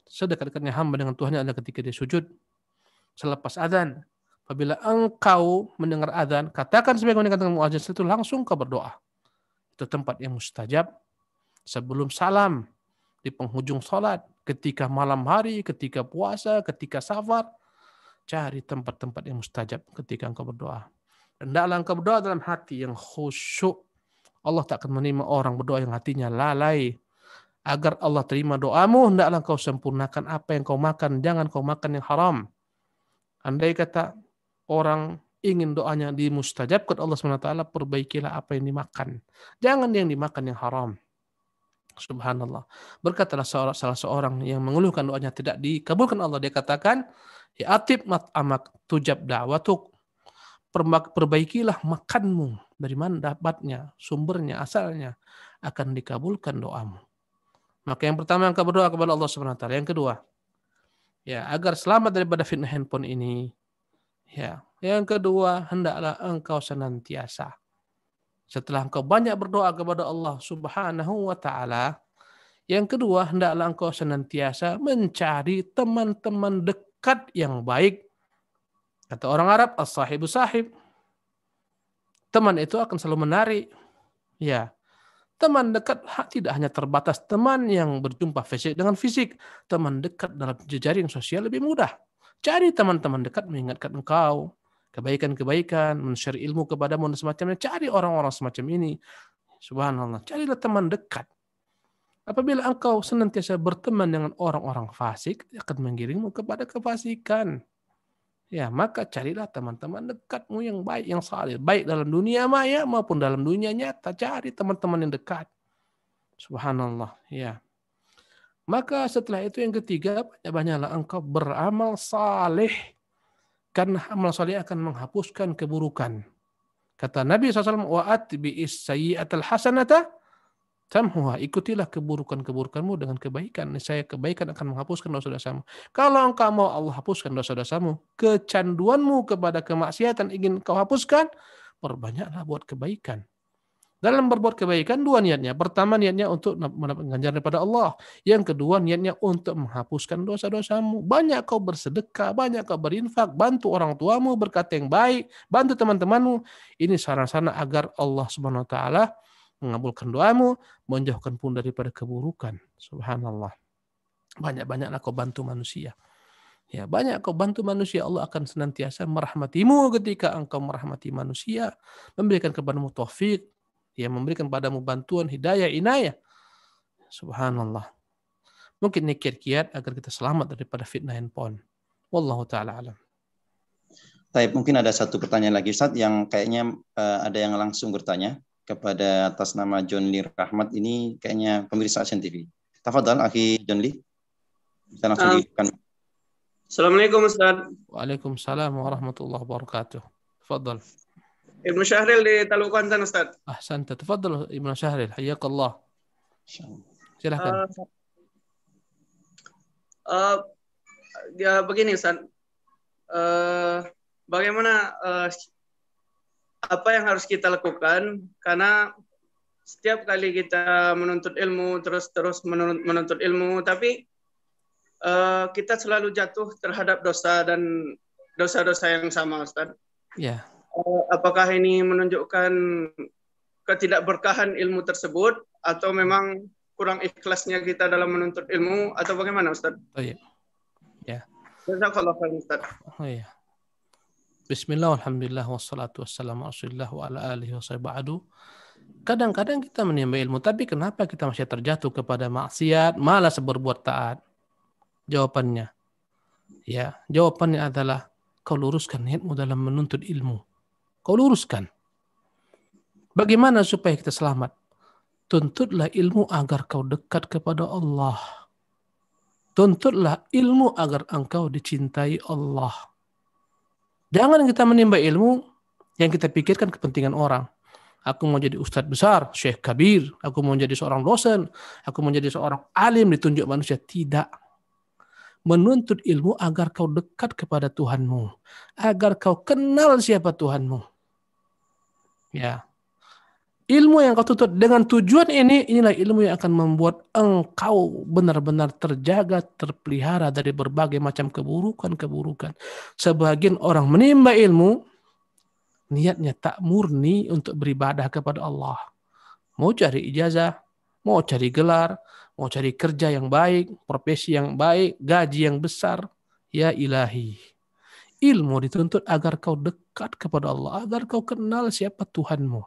Sedekat-dekatnya hamba dengan Tuhannya adalah ketika dia sujud. Selepas azan, apabila engkau mendengar azan, katakan sebagaimana katakan muadzin itu, langsung kau berdoa. Itu tempat yang mustajab. Sebelum salam, di penghujung salat, ketika malam hari, ketika puasa, ketika safar, cari tempat-tempat yang mustajab ketika engkau berdoa. Hendaklah engkau berdoa dalam hati yang khusyuk. Allah tak akan menerima orang berdoa yang hatinya lalai. Agar Allah terima doamu, hendaklah kau sempurnakan apa yang kau makan. Jangan kau makan yang haram. Andai kata orang ingin doanya dimustajabkan Allah SWT, perbaikilah apa yang dimakan. Jangan yang dimakan yang haram. Subhanallah. Berkatalah salah seorang yang mengeluhkan doanya tidak dikabulkan Allah. Dia katakan, ya atib mat'amak tujab da'watuk. Perbaikilah makanmu. Dari mana dapatnya, sumbernya, asalnya, akan dikabulkan doamu. Maka yang pertama engkau berdoa kepada Allah Subhanahu wa taala. Yang kedua, ya, agar selamat daripada fitnah handphone ini. Ya, yang kedua, hendaklah engkau senantiasa, setelah engkau banyak berdoa kepada Allah Subhanahu wa taala, yang kedua, hendaklah engkau senantiasa mencari teman-teman dekat yang baik. Kata orang Arab, as-sahibu sahib. Teman itu akan selalu menarik. Ya. Teman dekat tidak hanya terbatas teman yang berjumpa fisik dengan fisik. Teman dekat dalam jejaring sosial lebih mudah. Cari teman-teman dekat mengingatkan engkau kebaikan-kebaikan, men-share ilmu kepadamu dan semacamnya. Cari orang-orang semacam ini. Subhanallah. Carilah teman dekat. Apabila engkau senantiasa berteman dengan orang-orang fasik, akan menggiringmu kepada kefasikan. Ya, maka carilah teman-teman dekatmu yang baik, yang saleh, baik dalam dunia maya maupun dalam dunia nyata. Cari teman-teman yang dekat. Subhanallah, ya. Maka setelah itu yang ketiga, banyaklah engkau beramal saleh, karena amal saleh akan menghapuskan keburukan. Kata Nabi SAW, wa atbi'is sayyi'atal hasanata tamhuha, ikutilah keburukan-keburukanmu dengan kebaikan. Niscaya kebaikan akan menghapuskan dosa-dosamu. Kalau engkau mau Allah hapuskan dosa-dosamu, kecanduanmu kepada kemaksiatan ingin kau hapuskan, perbanyaklah buat kebaikan. Dalam berbuat kebaikan, dua niatnya. Pertama, niatnya untuk mendapatkan ganjaran daripada Allah. Yang kedua, niatnya untuk menghapuskan dosa-dosamu. Banyak kau bersedekah, banyak kau berinfak, bantu orang tuamu, berkata yang baik, bantu teman-temanmu. Ini sarana-sarana agar Allah Subhanahu wa taala mengabulkan doamu, menjauhkan pun daripada keburukan. Subhanallah. Banyak-banyaklah kau bantu manusia. Ya, banyak kau bantu manusia, Allah akan senantiasa merahmatimu ketika engkau merahmati manusia, memberikan kepadamu taufik, ya, memberikan padamu bantuan, hidayah, inayah. Subhanallah. Mungkin ini kiat-kiat agar kita selamat daripada fitnah handphone. Wallahu ta'ala alam. Baik, mungkin ada satu pertanyaan lagi Ustaz yang kayaknya ada yang langsung bertanya kepada atas nama John Lee Rahmat, ini kayaknya pemirsa Asian TV. Tafadhal akhi John Lee. Bisa langsung dihidupkan. Assalamualaikum Ustaz. Waalaikumsalam warahmatullahi wabarakatuh. Tafadhal. Ibnu Syahril di Talu Kuantan Ustaz. Ahsanta. Tafadhal Ibnu Syahril. Hayyakallah. Silakan. Ya begini Ustaz. Bagaimana apa yang harus kita lakukan, karena setiap kali kita menuntut ilmu terus menuntut ilmu, tapi kita selalu jatuh terhadap dosa dan dosa-dosa yang sama Ustaz. Ya. Apakah ini menunjukkan ketidakberkahan ilmu tersebut atau memang kurang ikhlasnya kita dalam menuntut ilmu atau bagaimana Ustaz? Oh iya. Ya. Jazakallah khairan Ustaz. Oh iya. Bismillah, alhamdulillah, wassalatu wassalamu rasulillah wa ala alihi wa ba'du. Kadang-kadang kita menimba ilmu, tapi kenapa kita masih terjatuh kepada maksiat, malas berbuat taat? Jawabannya, ya, jawabannya adalah kau luruskan niatmu dalam menuntut ilmu. Kau luruskan. Bagaimana supaya kita selamat? Tuntutlah ilmu agar kau dekat kepada Allah. Tuntutlah ilmu agar engkau dicintai Allah. Jangan kita menimba ilmu yang kita pikirkan kepentingan orang. Aku mau jadi ustadz besar, syekh kabir. Aku mau jadi seorang dosen. Aku mau jadi seorang alim ditunjuk manusia. Tidak. Menuntut ilmu agar kau dekat kepada Tuhanmu. Agar kau kenal siapa Tuhanmu. Ya. Ilmu yang kau tuntut dengan tujuan ini, inilah ilmu yang akan membuat engkau benar-benar terjaga, terpelihara dari berbagai macam keburukan-keburukan. Sebagian orang menimba ilmu, niatnya tak murni untuk beribadah kepada Allah. Mau cari ijazah, mau cari gelar, mau cari kerja yang baik, profesi yang baik, gaji yang besar. Ya ilahi. Ilmu dituntut agar kau dekat kepada Allah, agar kau kenal siapa Tuhanmu.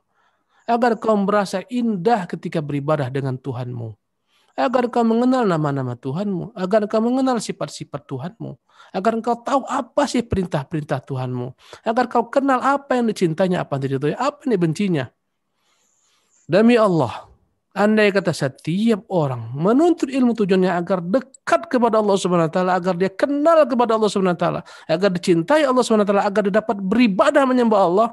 Agar kau merasa indah ketika beribadah dengan Tuhanmu. Agar kau mengenal nama-nama Tuhanmu. Agar kau mengenal sifat-sifat Tuhanmu. Agar kau tahu apa sih perintah-perintah Tuhanmu. Agar kau kenal apa yang dicintainya, apa yang diridhoi, apa yang dibencinya. Demi Allah, andai kata setiap orang menuntut ilmu tujuannya agar dekat kepada Allah Subhanahu wa taala, agar dia kenal kepada Allah Subhanahu wa taala, agar dicintai Allah Subhanahu wa taala, agar dia dapat beribadah menyembah Allah,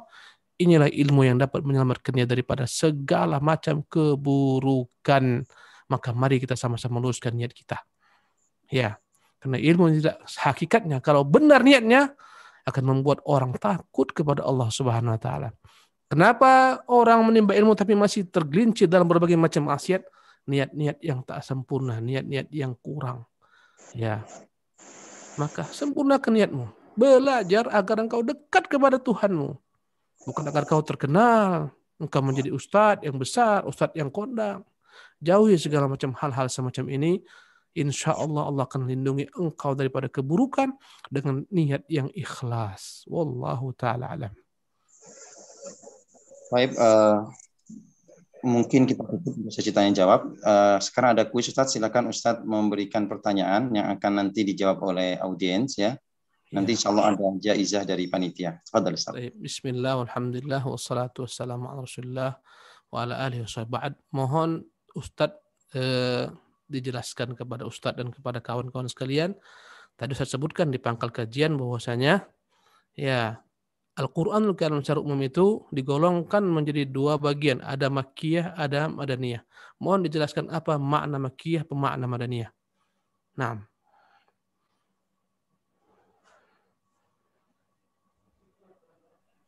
inilah ilmu yang dapat menyelamatkannya daripada segala macam keburukan. Maka mari kita sama-sama luruskan niat kita. Ya, karena ilmu tidak hakikatnya kalau benar niatnya akan membuat orang takut kepada Allah Subhanahu wa taala. Kenapa orang menimba ilmu tapi masih tergelincir dalam berbagai macam maksiat? Niat-niat yang tak sempurna, niat-niat yang kurang. Ya. Maka sempurnakan niatmu. Belajar agar engkau dekat kepada Tuhanmu. Bukan agar kau terkenal, engkau menjadi ustadz yang besar, ustadz yang kondang. Jauhi segala macam hal-hal semacam ini. Insya Allah Allah akan lindungi engkau daripada keburukan dengan niat yang ikhlas. Wallahu ta'ala alam. Baik, mungkin kita tutup sesi tanya jawab. Sekarang ada kuis Ustadz, silakan Ustadz memberikan pertanyaan yang akan nanti dijawab oleh audiens ya. Nanti insya Allah ada jaizah dari panitia. Fadhal Ustaz. Bismillah, alhamdulillah, wassalatu wassalamu ala rasulillah wa ala alihi wa Mohon Ustadz dijelaskan kepada Ustadz dan kepada kawan-kawan sekalian. Tadi saya sebutkan di pangkal kajian bahwasanya ya Al-Quranul Karim secara umum itu digolongkan menjadi dua bagian. Ada Makkiyah, ada Madaniyah. Mohon dijelaskan apa makna Makkiyah, apa makna Madaniyah. Nah.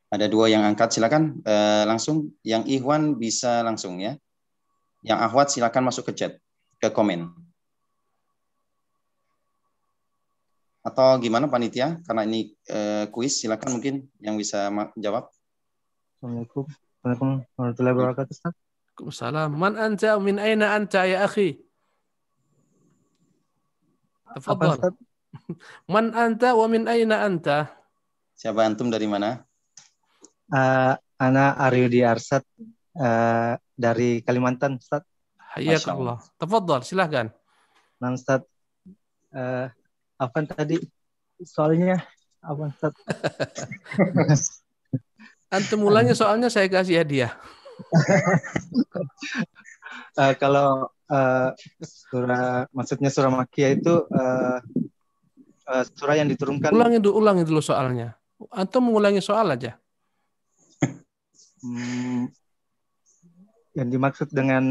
Ada dua yang angkat, silakan langsung. Yang Ikhwan bisa langsung ya. Yang Ahwat silakan masuk ke chat, ke komen. Atau gimana panitia? Karena ini kuis, silakan mungkin yang bisa jawab. Assalamualaikum. Waalaikumsalam warahmatullahi wabarakatuh. Waalaikumsalam. Man anta min aina anta ya akhi? Tafadhal. Man anta wa min aina anta? Siapa antum, dari mana? Ana Aryudi Arsad dari Kalimantan, Ustaz. Hayyakallah. Tafadhal, silakan. Nah, Ustaz, apa tadi soalnya? Apa Ustaz? Antum ulangi soalnya saya kasih hadiah. Kalau maksudnya surah Makkiyah itu surah yang diturunkan. Ulangi dulu soalnya. Antum mengulangi soal aja. Yang dimaksud dengan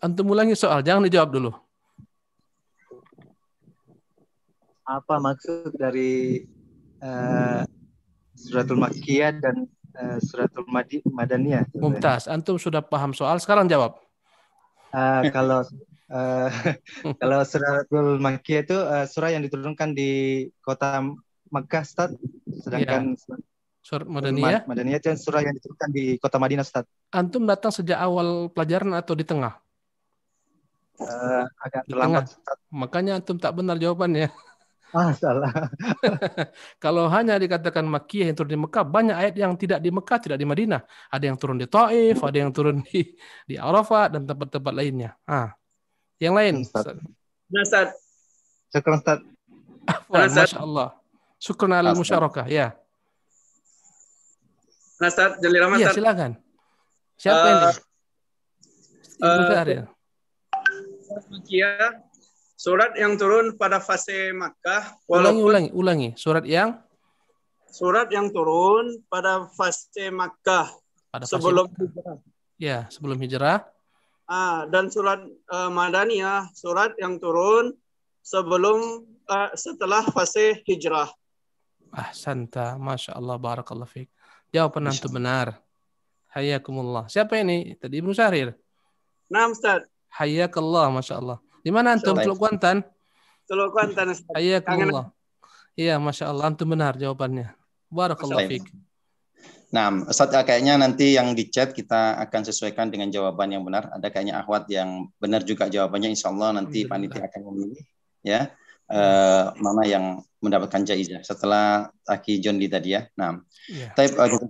Antum ulangi soal, jangan dijawab dulu. apa maksud dari suratul Makkiyah dan suratul Madaniyah? Mumtaz, antum sudah paham soal, sekarang jawab. Kalau kalau suratul Makkiyah itu surah yang diturunkan di kota Makkah, Ustaz. Sedangkan surat Madaniyah itu surah yang diturunkan di kota Madinah, Ustaz. Antum datang sejak awal pelajaran atau di tengah? Agak Di terlambat, tengah. Ustaz. Makanya antum tak benar jawabannya. Salah. Kalau hanya dikatakan Makkiyah yang turun di Mekah, banyak ayat yang tidak di Mekah, tidak di Madinah. Ada yang turun di Taif, ada yang turun di Arafah dan tempat-tempat lainnya. Yang lain. Ustaz. Syukran, Ustaz. Masya Allah. Syukran al musyarakah. Ya. Ustaz, Jalil Rahmat. Iya, silakan. Siapa ini? Ibu Syahrir. Makkiyah, surat yang turun pada fase Makkah. Ulangi. Surat yang turun pada fase Makkah. Sebelum hijrah. Ya, sebelum hijrah. Dan surat Madaniyah, surat yang turun setelah fase hijrah. Ahsanta, Masya Allah, barakallah fiik. Jawaban antum benar. Hayyakumullah. Siapa ini? Tadi Ibnu Syahrir. Nah, Ustaz. Hayyakallah, Masya Allah. Di mana antum? Teluk Kuantan? Teluk Kuantan, Ustaz. Hayyakumullah. Iya, Masya Allah, antum benar jawabannya. Barakallah fiik. Nah, Ustaz, kayaknya nanti yang di chat kita akan sesuaikan dengan jawaban yang benar. Ada kayaknya akhwat yang benar juga jawabannya. Insya Allah nanti panitia akan memilih ya mana yang mendapatkan jaizah setelah Aki John Lee tadi ya. Nah,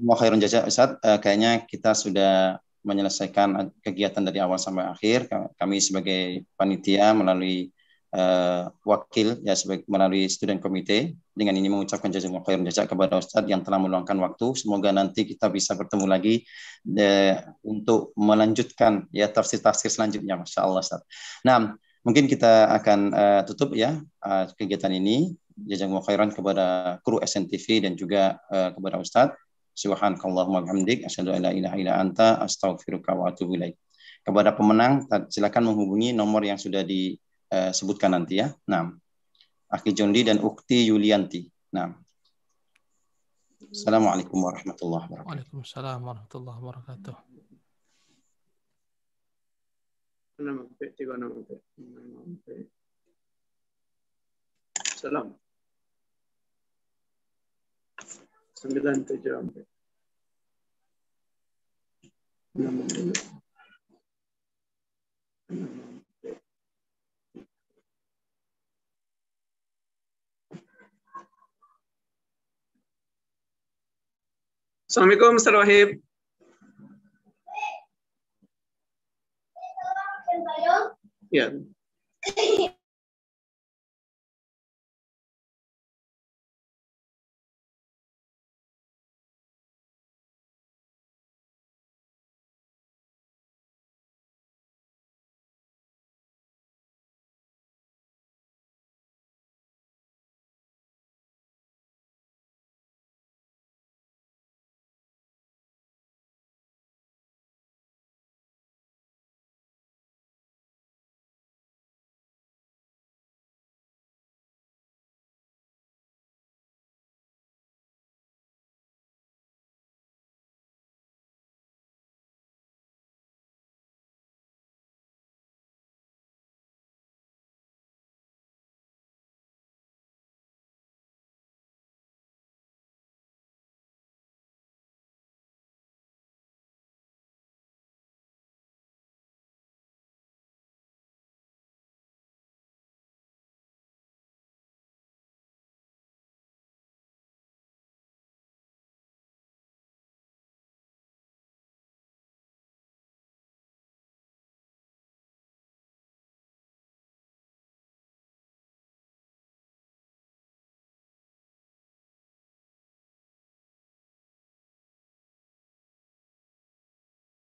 mau khairun jazak Ustaz. Kayaknya kita sudah menyelesaikan kegiatan dari awal sampai akhir. Kami sebagai panitia melalui wakil ya melalui student komite dengan ini mengucapkan jazakumullah khairan jazak kepada Ustadz yang telah meluangkan waktu. Semoga nanti kita bisa bertemu lagi untuk melanjutkan ya tafsir selanjutnya. Masya Allah Ustadz. Nah, mungkin kita akan tutup ya kegiatan ini. Jazakumullah khairan kepada kru SNTV dan juga kepada Ustadz. Subhanakallahumma bihamdik asyhadu an la ilaha illa anta astaghfiruka wa atubu ilaik. Kepada pemenang silakan menghubungi nomor yang sudah disebutkan nanti ya. Nah, Aki Jondi dan Ukti Yulianti. Nah. Assalamualaikum warahmatullahi wabarakatuh. Waalaikumsalam warahmatullahi wabarakatuh. Salam. 97 sampai 6. Assalamualaikum, Mr. Wahib. Ya.